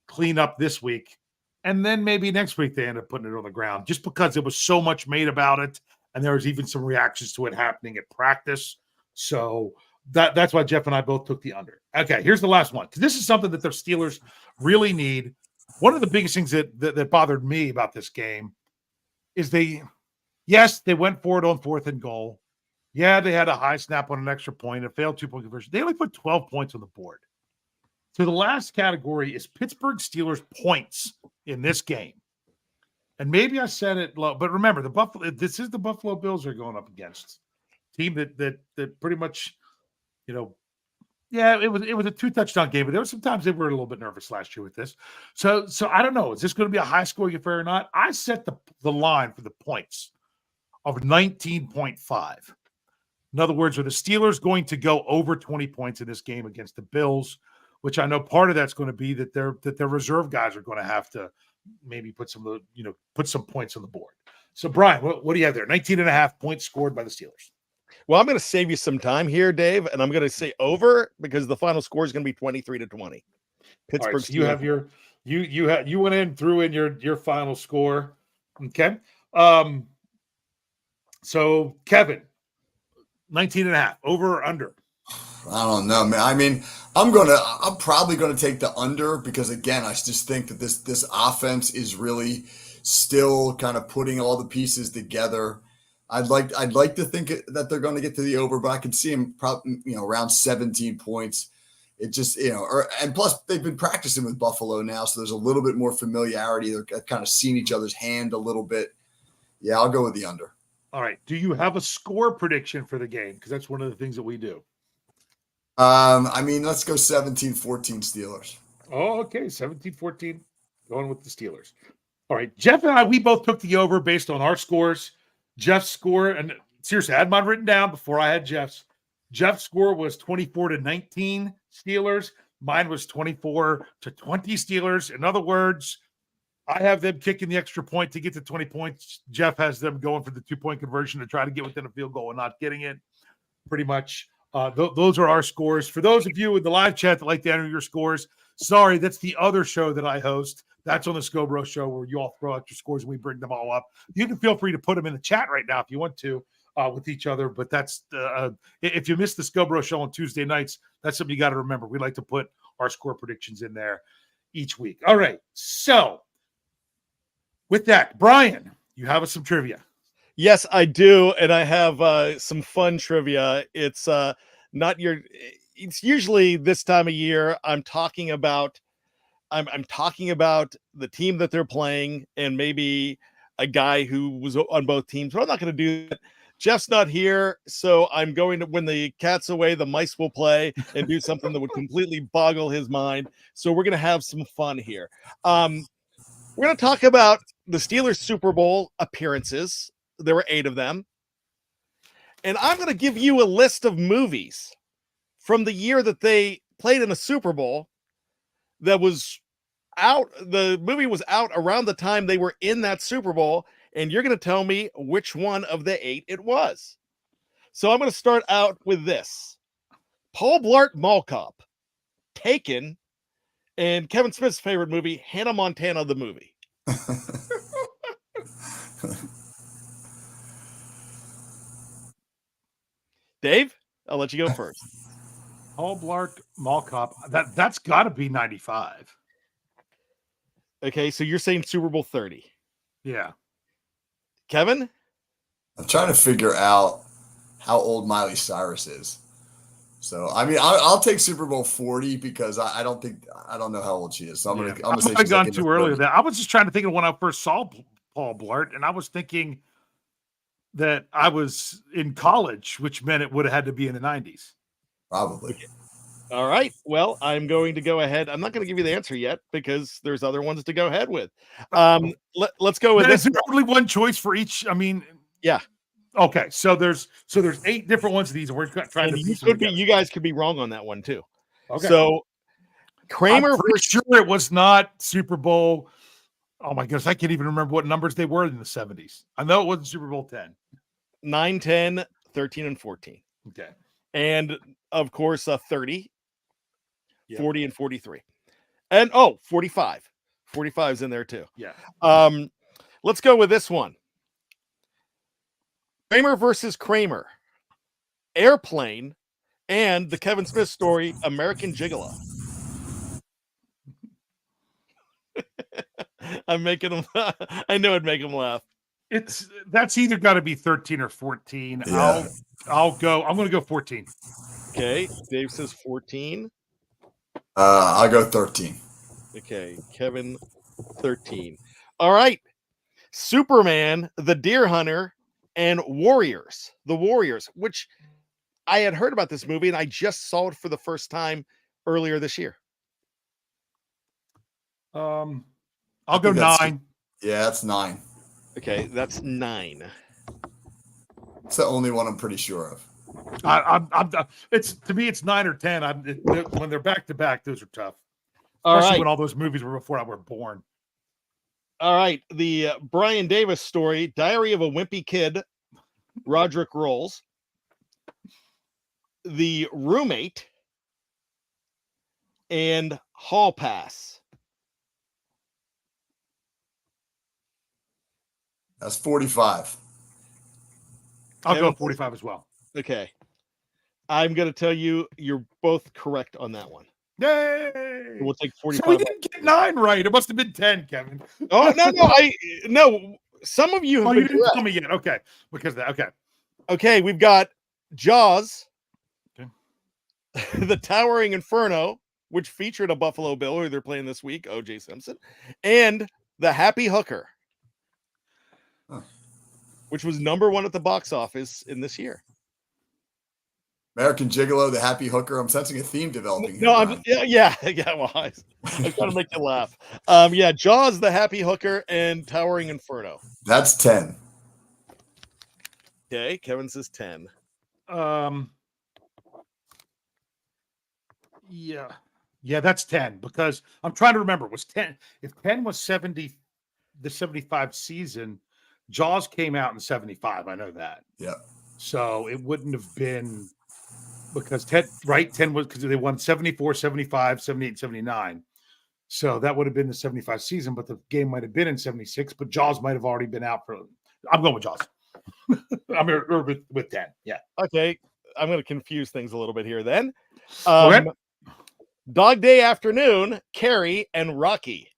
clean up this week, and then maybe next week they end up putting it on the ground, just because there was so much made about it, and there was even some reactions to it happening at practice. So that's why Jeff and I both took the under. Okay, here's the last one, because this is something that the Steelers really need. One of the biggest things that bothered me about this game is they went for it on 4th and goal. Yeah, they had a high snap on an extra point, a failed 2-point conversion. They only put 12 points on the board. So the last category is Pittsburgh Steelers points in this game. And maybe I said it low, but remember, this is the Buffalo Bills they're going up against. Team that pretty much, it was a 2-touchdown game, but there were some times they were a little bit nervous last year with this. So I don't know. Is this going to be a high-scoring affair or not? I set the line for the points of 19.5. In other words, are the Steelers going to go over 20 points in this game against the Bills, which I know part of that's going to be that their reserve guys are going to have to maybe put some points on the board. So, Brian, what do you have there? 19.5 points scored by the Steelers. Well, I'm going to save you some time here, Dave, and I'm going to say over because the final score is going to be 23-20. Pittsburgh. Right, so you have you went in, threw in your final score. Okay. So Kevin, 19.5, over or under? I don't know, man. I mean, I'm probably gonna take the under because, again, I just think that this offense is really still kind of putting all the pieces together. I'd like to think that they're going to get to the over, but I could see them probably around 17 points. It just and plus they've been practicing with Buffalo now, so there's a little bit more familiarity. They're kind of seeing each other's hand a little bit. Yeah, I'll go with the under. All right. Do you have a score prediction for the game? Because that's one of the things that we do. I mean, let's go 17-14 Steelers. Oh, okay. 17-14, going with the Steelers. All right. Jeff and I, we both took the over based on our scores. Jeff's score, and seriously, I had mine written down before I had Jeff's. Jeff's score was 24-19 Steelers. Mine was 24-20 Steelers. In other words, I have them kicking the extra point to get to 20 points. Jeff has them going for the 2-point conversion to try to get within a field goal and not getting it. Pretty much. Those are our scores. For those of you in the live chat that like to enter your scores, sorry, that's the other show that I host. That's on the Scobro Show where you all throw out your scores and we bring them all up. You can feel free to put them in the chat right now if you want to with each other. But that's if you missed the Scobro Show on Tuesday nights, that's something you got to remember. We like to put our score predictions in there each week. All right. So with that, Brian, you have us some trivia. Yes, I do, and I have some fun trivia. It's it's usually this time of year. I'm talking about the team that they're playing and maybe a guy who was on both teams. But I'm not going to do that. Jeff's not here, so I'm going to, when the cat's away, the mice will play and do something that would completely boggle his mind. So we're going to have some fun here. We're going to talk about the Steelers Super Bowl appearances. There were 8 of them. And I'm going to give you a list of movies from the year that they played in a Super Bowl that was out. The movie was out around the time they were in that Super Bowl. And you're going to tell me which one of the 8 it was. So I'm going to start out with this. Paul Blart Mall Cop, Taken, and Kevin Smith's favorite movie, Hannah Montana the movie. Dave, I'll let you go first. Paul Blart Mall Cop. That's got to be 95. Okay, so you're saying Super Bowl 30. Yeah. Kevin? I'm trying to figure out how old Miley Cyrus is. So, I mean, I'll take Super Bowl 40 because I don't know how old she is. So I'm Yeah. gonna say I she's gone like in too her early 30s. with that. I was just trying to think of when I first saw Paul Blart, and I was thinking that I was in college, which meant it would have had to be in the 90s. Probably. All right. Well, I'm going to go ahead. I'm not going to give you the answer yet because there's other ones to go ahead with. Let's go with Then this. is there only one choice for each? I mean, Yeah. Okay, so there's 8 different ones of these, and we're trying And to piece them together. you guys could be wrong on that one too. Okay. So Kramer I'm pretty sure it was not Super Bowl. Oh my goodness, I can't even remember what numbers they were in the 70s. I know it wasn't Super Bowl 10. 9, 10, 13, and 14. Okay. And of course, 30, Yep. 40, and 43. And 45. 45 is in there too. Yeah. Let's go with this one. Kramer versus Kramer. Airplane and the Kevin Smith story, American Gigolo. I'm making them. I know it'd make them laugh. That's either got to be 13 or 14. Yeah. I'm going to go 14. Okay, Dave says 14. I'll go 13. Okay, Kevin 13. All right. Superman, the Deer Hunter, and Warriors. The Warriors, which I had heard about this movie and I just saw it for the first time earlier this year. I'll go 9. Yeah, that's 9. Okay, that's 9. It's the only one I'm pretty sure of. It's to me, it's 9 or 10. When they're back to back, those are tough. All Especially right. when all those movies were before I were born. All right. The Bryan Davis story, Diary of a Wimpy Kid, Roderick Rolls. The Roommate and Hall Pass. That's 45. I'll go 45 as well. Okay. I'm going to tell you, you're both correct on that one. Yay! We'll take 45. So we didn't get 9 right. It must have been 10, Kevin. Oh, no. Some of you have you been didn't correct. tell me yet. Okay. Because of that. Okay. Okay, we've got Jaws, Okay. The Towering Inferno, which featured a Buffalo Bill who they're playing this week, O.J. Simpson, and The Happy Hooker, which was number 1 at the box office in this year. American Gigolo, The Happy Hooker. I'm sensing a theme developing here. No, yeah. Well, I'm trying to make you laugh. Yeah, Jaws, The Happy Hooker, and Towering Inferno. That's 10. Okay, Kevin says 10. Yeah, that's 10 because I'm trying to remember. Was 10 if 10 was 70, the 75 season? Jaws came out in 75. I know that. Yeah. So it wouldn't have been because 10 was because they won 74, 75, 78, 79. So that would have been the 75 season, but the game might have been in 76, but Jaws might have already been out for. I'm going with Jaws. I'm with 10. Yeah. Okay, I'm going to confuse things a little bit here then. Okay. Dog Day Afternoon, Carrie, and Rocky.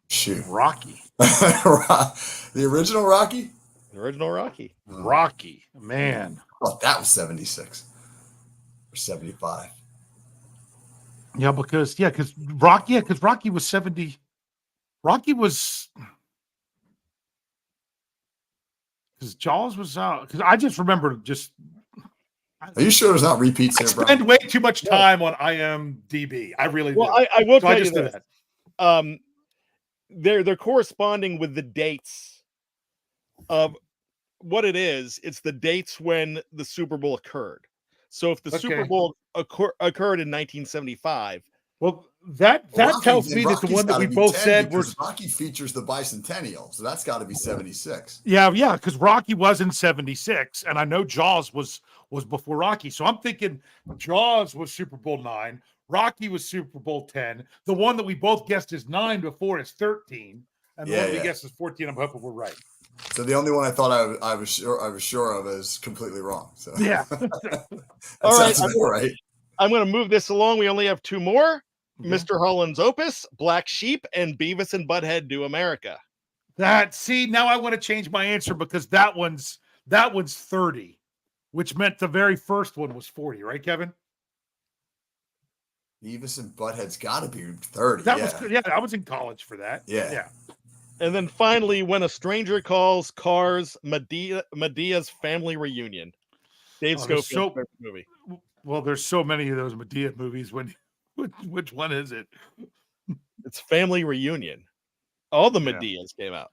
Shoot. Rocky. The original Rocky? The original Rocky. Rocky. Man. Oh, that was 76 or 75. Yeah, because Rocky was 70. Rocky was because Jaws was out. Because I just remember Are you sure there's not repeats I here, bro? spend way too much time on IMDb. I really do. I will So tell I you just did this. that. They're corresponding with the dates of what it is. It's the dates when the Super Bowl occurred. So if the Super Bowl occurred in 1975, well, that Rocky, tells me that the Rocky's one that gotta we be both 10 said because was Rocky features the bicentennial, so that's got to be 76. yeah, because Rocky was in 76, and I know Jaws was before Rocky. So I'm thinking Jaws was Super Bowl 9, Rocky was Super Bowl 10. The one that we both guessed is 9 before is 13, and the one we guessed is 14. I'm hoping we're right. So the only one I thought I was sure of is completely wrong. So Yeah. that All right, sounds about right. I'm going to move this along. We only have 2 more. Okay. Mr. Holland's Opus, Black Sheep, and Beavis and Butthead Do America. Now I want to change my answer because that one's 30, which meant the very first one was 40, right, Kevin? Beavis and Butthead's got to be 30. That was I was in college for that. Yeah. And then finally, When a Stranger Calls, Cars, Medea's Family Reunion. Dave Schofield's favorite movie. Well, there's so many of those Medea movies. Which one is it? It's Family Reunion. All the Medeas came out.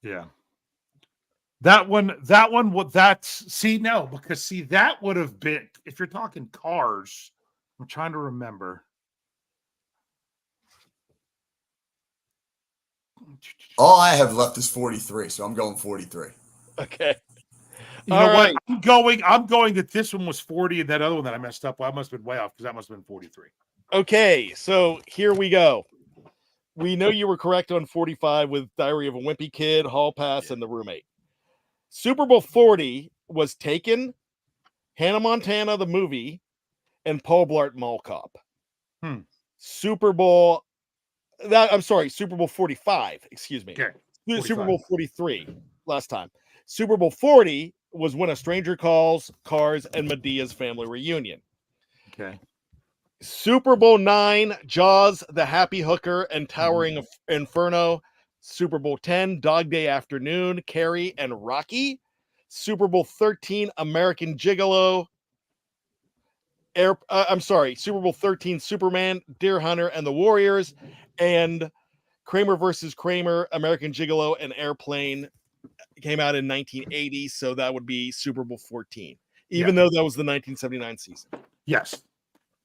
Yeah. That one, that would have been, if you're talking Cars, I'm trying to remember. All I have left is 43, so I'm going 43. Okay. You know what? I'm going that this one was 40, and that other one that I messed up, well, I must have been way off because that must have been 43. Okay, so here we go. We know you were correct on 45 with Diary of a Wimpy Kid, Hall Pass, and The Roommate. Super Bowl 40 was Taken, Hannah Montana, the movie, and Paul Blart Mall Cop. Super Bowl 45, excuse me. Okay. 45. Super Bowl 43 last time. Super Bowl 40 was When a Stranger Calls, Cars, and Medea's Family Reunion. Okay. Super Bowl 9, Jaws, The Happy Hooker, and Towering Inferno. Super Bowl 10, Dog Day Afternoon, Carrie, and Rocky. Super Bowl 13, American Gigolo. Super Bowl 13, Superman, Deer Hunter, and the Warriors. And Kramer versus Kramer, American Gigolo, and Airplane came out in 1980. So that would be Super Bowl 14, even though that was the 1979 season. Yes.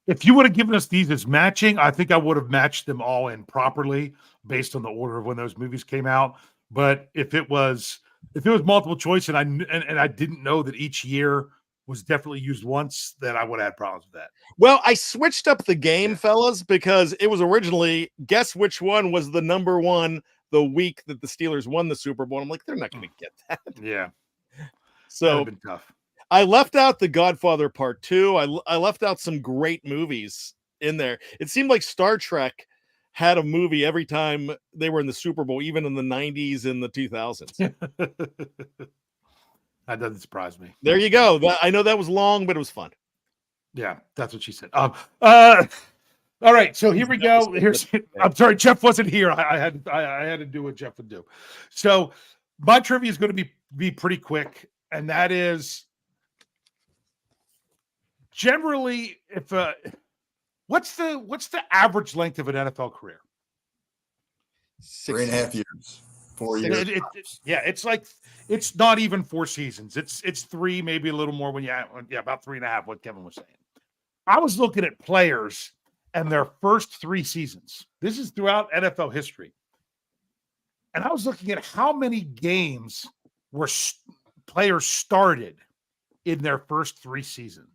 If you would have given us these as matching, I think I would have matched them all in properly based on the order of when those movies came out. But if it was multiple choice and I didn't know that each year was definitely used once, then I would have had problems with that. Well, I switched up the game, fellas, because it was originally guess which one was the number one the week that the Steelers won the Super Bowl. I'm like, they're not going to get that. Yeah. So that would have been tough. I left out The Godfather Part 2. I left out some great movies in there. It seemed like Star Trek had a movie every time they were in the Super Bowl, even in the 90s and the 2000s. That doesn't surprise me. There you go. I know that was long, but it was fun. Yeah, that's what she said. All right, so here we go. I'm sorry, Jeff wasn't here. I had to do what Jeff would do. So my trivia is going to be pretty quick, and that is generally what's the average length of an NFL career? 3.5 years. 4 years. It's not even 4 seasons. It's 3, maybe a little more about 3.5. What Kevin was saying. I was looking at players and their first 3 seasons. This is throughout NFL history, and I was looking at how many games were players started in their first 3 seasons.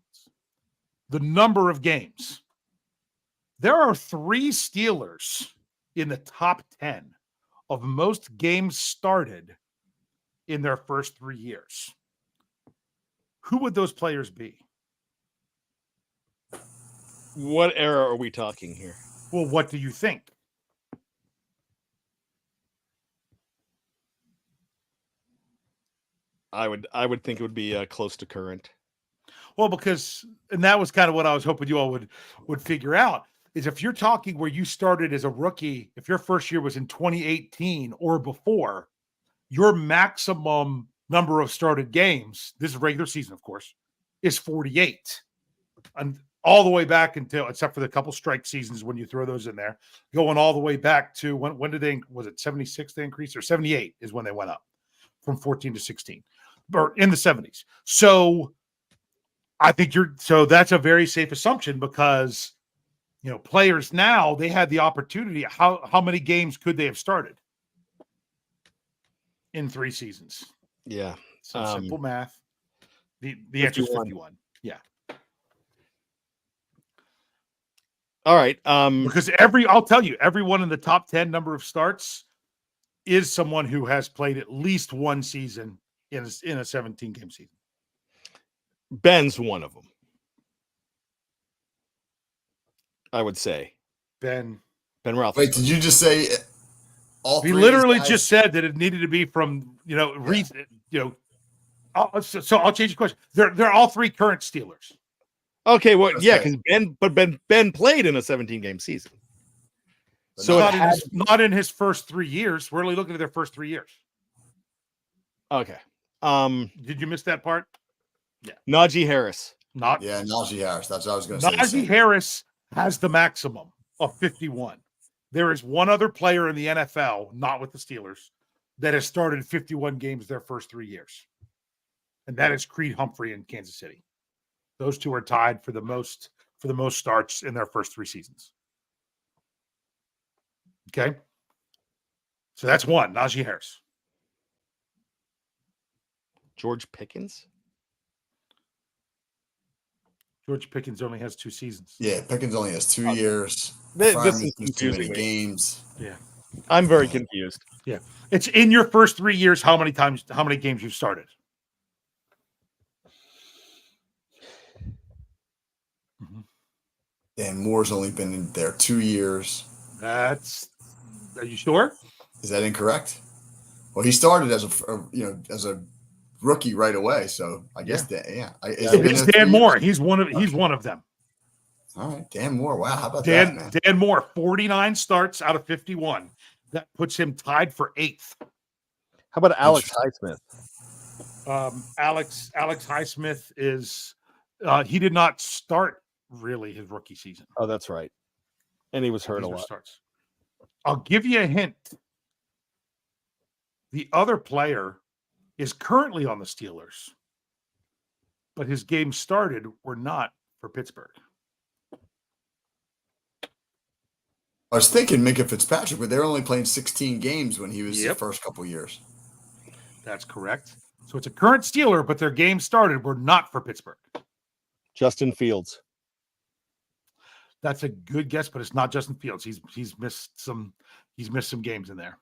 The number of games. There are 3 Steelers in the top 10 of most games started in their first 3 years. Who would those players be? What era are we talking here? Well, what do you think? I would think it would be close to current. Well, and that was kind of what I was hoping you all would figure out, is if you're talking where you started as a rookie, if your first year was in 2018 or before, your maximum number of started games, this is regular season, of course, is 48. And all the way back until, except for the couple strike seasons when you throw those in there, going all the way back to when did was it 76 they increased, or 78 is when they went up from 14 to 16, or in the 70s. So I think that's a very safe assumption, because players now, they had the opportunity. How many games could they have started in 3 seasons? Yeah. Some simple math. The answer is 51. Yeah. All right. Because I'll tell you, everyone in the top 10 number of starts is someone who has played at least 1 season in a 17-game season. Ben's one of them, I would say. Ben. Ben Roethlisberger. Wait, did you just say all We three? literally just said that it needed to be from So I'll change the question. They're all three current Steelers. Okay, well, yeah, Okay. because Ben played in a 17-game season. But So Not in his first 3 years. We're only looking at their first 3 years. okay. Did you miss that part? Najee Harris. Not. Yeah, Najee Harris. That's what I was going to say. Najee Harris has the maximum of 51. There is one other player in the NFL, not with the Steelers, that has started 51 games their first 3 years. And that is Creed Humphrey in Kansas City. Those two are tied for the most starts in their first 3 seasons. Okay. So that's one, Najee Harris. George Pickens. George Pickens only has 2 seasons. Yeah, Pickens only has 2 years. This Fryman is missed too confusing many me. games. Yeah. I'm very confused. Yeah. It's in your first 3 years, how many games you've started. Dan Moore's only been in there 2 years. Are you sure? Is that incorrect? Well, he started as a rookie right away. So I guess It's Dan Moore. He's one of them. All right, Dan Moore. Wow, how about that, man? Dan Moore, 49 starts out of 51. That puts him tied for 8th. How about Alex Highsmith? Alex Highsmith is he did not start really his rookie season. Oh, that's right. And he was hurt a lot. Starts. I'll give you a hint. The other player is currently on the Steelers, but his games started were not for Pittsburgh. I was thinking Minka Fitzpatrick, but they were only playing 16 games when he was the first couple years. That's correct. So it's a current Steeler, but their games started were not for Pittsburgh. Justin Fields. That's a good guess, but it's not Justin Fields. He's missed some games in there.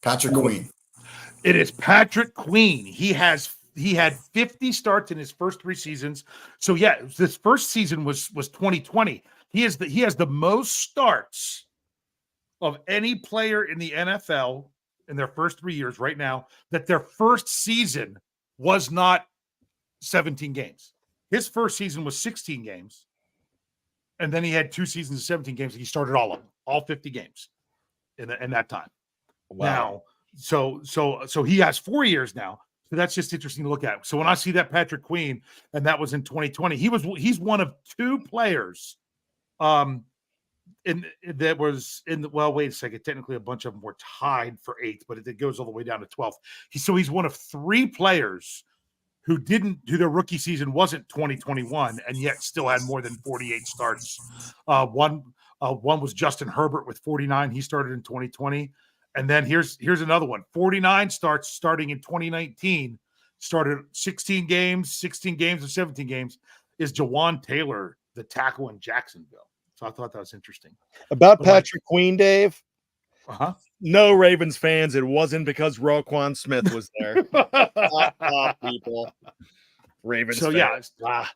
Patrick Queen. It is Patrick Queen. He had 50 starts in his first 3 seasons. So yeah, this first season was 2020. He has the most starts of any player in the NFL in their first 3 years right now, that their first season was not 17 games. His first season was 16 games. And then he had 2 seasons of 17 games. He started all of them, all 50 games in that time. Wow. Now, so he has 4 years now. So that's just interesting to look at. So when I see that Patrick Queen, and that was in 2020, he's one of 2 players. Wait a second. Technically, a bunch of them were tied for 8th, but it goes all the way down to 12th. He's one of 3 players who their rookie season wasn't 2021, and yet still had more than 48 starts. One was Justin Herbert with 49. He started in 2020. And then here's another one. 49 starts starting in 2019. Started 16 games and 17 games. Is Jawan Taylor, the tackle in Jacksonville. So I thought that was interesting. About Patrick Queen, Dave. Uh-huh. No Ravens fans. It wasn't because Roquan Smith was there. People. Ravens fans. Yeah.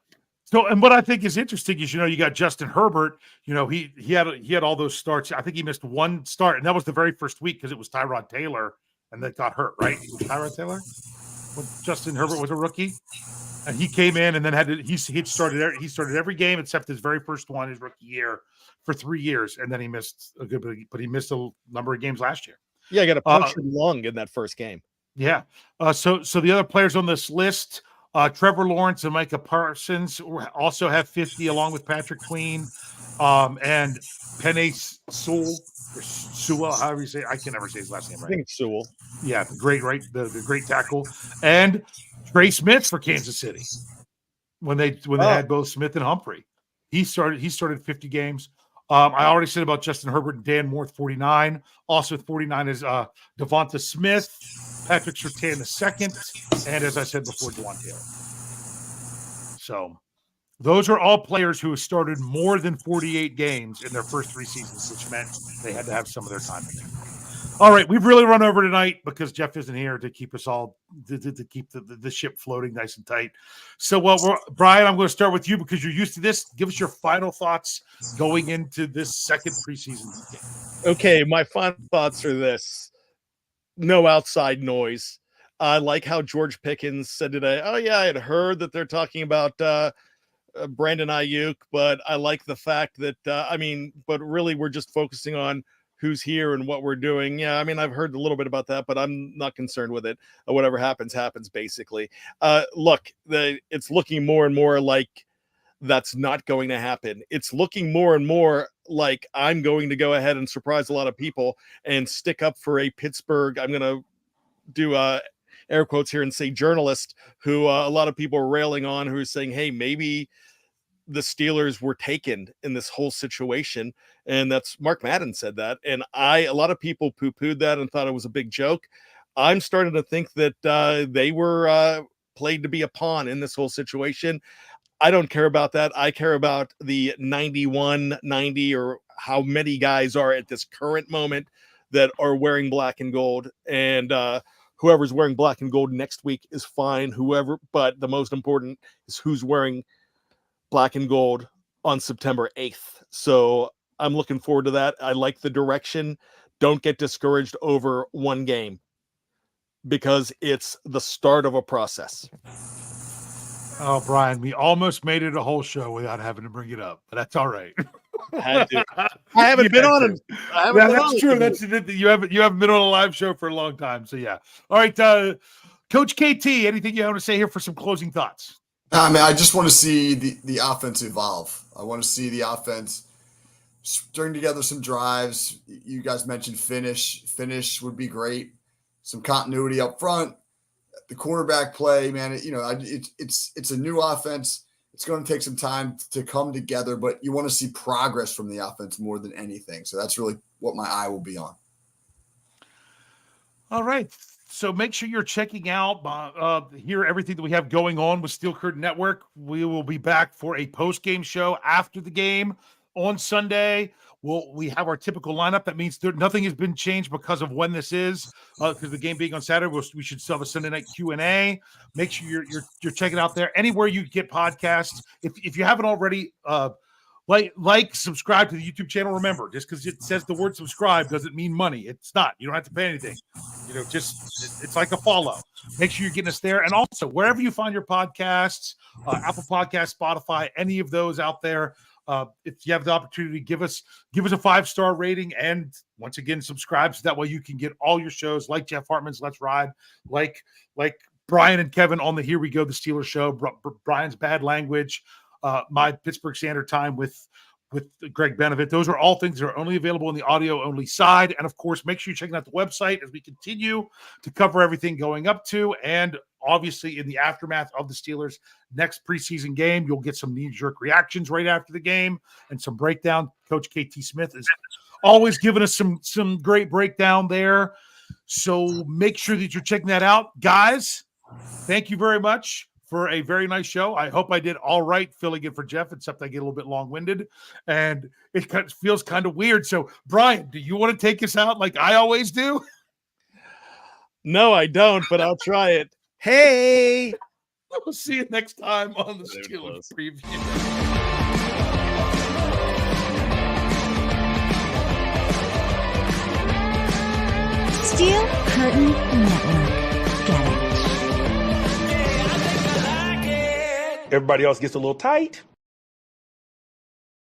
So, and what I think is interesting is, you got Justin Herbert. He had all those starts. I think he missed 1 start, and that was the very first week because it was Tyrod Taylor, and that got hurt. Right? It was Tyrod Taylor when Justin Herbert was a rookie, and he came in and then he started every game except his very first one, his rookie year, for 3 years, and then he missed a good bit, but he missed a number of games last year. Yeah, I got a punctured lung in that first game. Yeah. So the other players on this list. Trevor Lawrence and Micah Parsons also have 50, along with Patrick Queen, and Penei Sewell, however you say it. I can never say his last name right. I think it's Sewell. Yeah, the great tackle, and Trey Smith for Kansas City when they had both Smith and Humphrey. He started 50 games. I already said about Justin Herbert and Dan Moore with 49. Also with 49 is Devonta Smith, Patrick Surtain II, and as I said before, Jawan Taylor. So those are all players who have started more than 48 games in their first 3 seasons, which meant they had to have some of their time in there. All right, we've really run over tonight because Jeff isn't here to keep us all to keep the ship floating nice and tight. So, Bryan, I'm going to start with you because you're used to this. Give us your final thoughts going into this second preseason game. Okay, my final thoughts are this: no outside noise. I like how George Pickens said today, "Oh yeah, I had heard that they're talking about Brandon Ayuk, but I like the fact that but really we're just focusing on who's here and what we're doing." Yeah, I mean, I've heard a little bit about that, but I'm not concerned with it. Whatever happens, basically. Look, it's looking more and more like that's not going to happen. It's looking more and more like I'm going to go ahead and surprise a lot of people and stick up for a Pittsburgh. I'm going to do air quotes here and say journalist who a lot of people are railing on, who are saying, hey, maybe the Steelers were taken in this whole situation. And that's Mark Madden said that. And a lot of people poo-pooed that and thought it was a big joke. I'm starting to think that they were played to be a pawn in this whole situation. I don't care about that. I care about the 91, 90, or how many guys are at this current moment that are wearing black and gold. And whoever's wearing black and gold next week is fine. But the most important is who's wearing black and gold on September 8th. So I'm looking forward to that. I like the direction. Don't get discouraged over one game because it's the start of a process. Oh, Bryan, we almost made it a whole show without having to bring it up, but that's all right. I haven't been on it. That's true. You haven't been on a live show for a long time. So yeah. All right, Coach KT, anything you want to say here for some closing thoughts? I mean, I just want to see the offense evolve. I want to see the offense string together some drives. You guys mentioned finish. Finish would be great. Some continuity up front. The quarterback play, man, it's a new offense. It's going to take some time to come together, but you want to see progress from the offense more than anything. So that's really what my eye will be on. All right. So make sure you're checking out hear everything that we have going on with Steel Curtain Network. We will be back for a post-game show after the game on Sunday. We have our typical lineup. That means nothing has been changed because of when this is, because the game being on Saturday. We should still have a Sunday night Q&A. Make sure you're checking out there anywhere you get podcasts. If you haven't already, subscribe to the YouTube channel. Remember, just because it says the word subscribe doesn't mean money. It's not. You don't have to pay anything. It's like a follow. Make sure you're getting us there. And also, wherever you find your podcasts, Apple Podcasts, Spotify, any of those out there, if you have the opportunity, give us a 5-star rating, and once again, subscribe so that way you can get all your shows like Jeff Hartman's Let's Ride, like Bryan and Kevin on the Here We Go the Steelers show, Bryan's Bad Language, my Pittsburgh Standard Time with Greg Benevit. Those are all things that are only available on the audio only side. And of course, make sure you're checking out the website as we continue to cover everything going up to, and obviously in the aftermath of the Steelers' next preseason game. You'll get some knee-jerk reactions right after the game and some breakdown. Coach K.T. Smith is always giving us some great breakdown there. So make sure that you're checking that out. Guys, thank you very much for a very nice show. I hope I did all right filling in for Jeff, except I get a little bit long-winded, and it feels kind of weird. So, Bryan, do you want to take us out like I always do? No, I don't, but I'll try it. Hey! We'll see you next time on the Steelers Preview. Steel Curtain Network. Get it. Everybody else gets a little tight.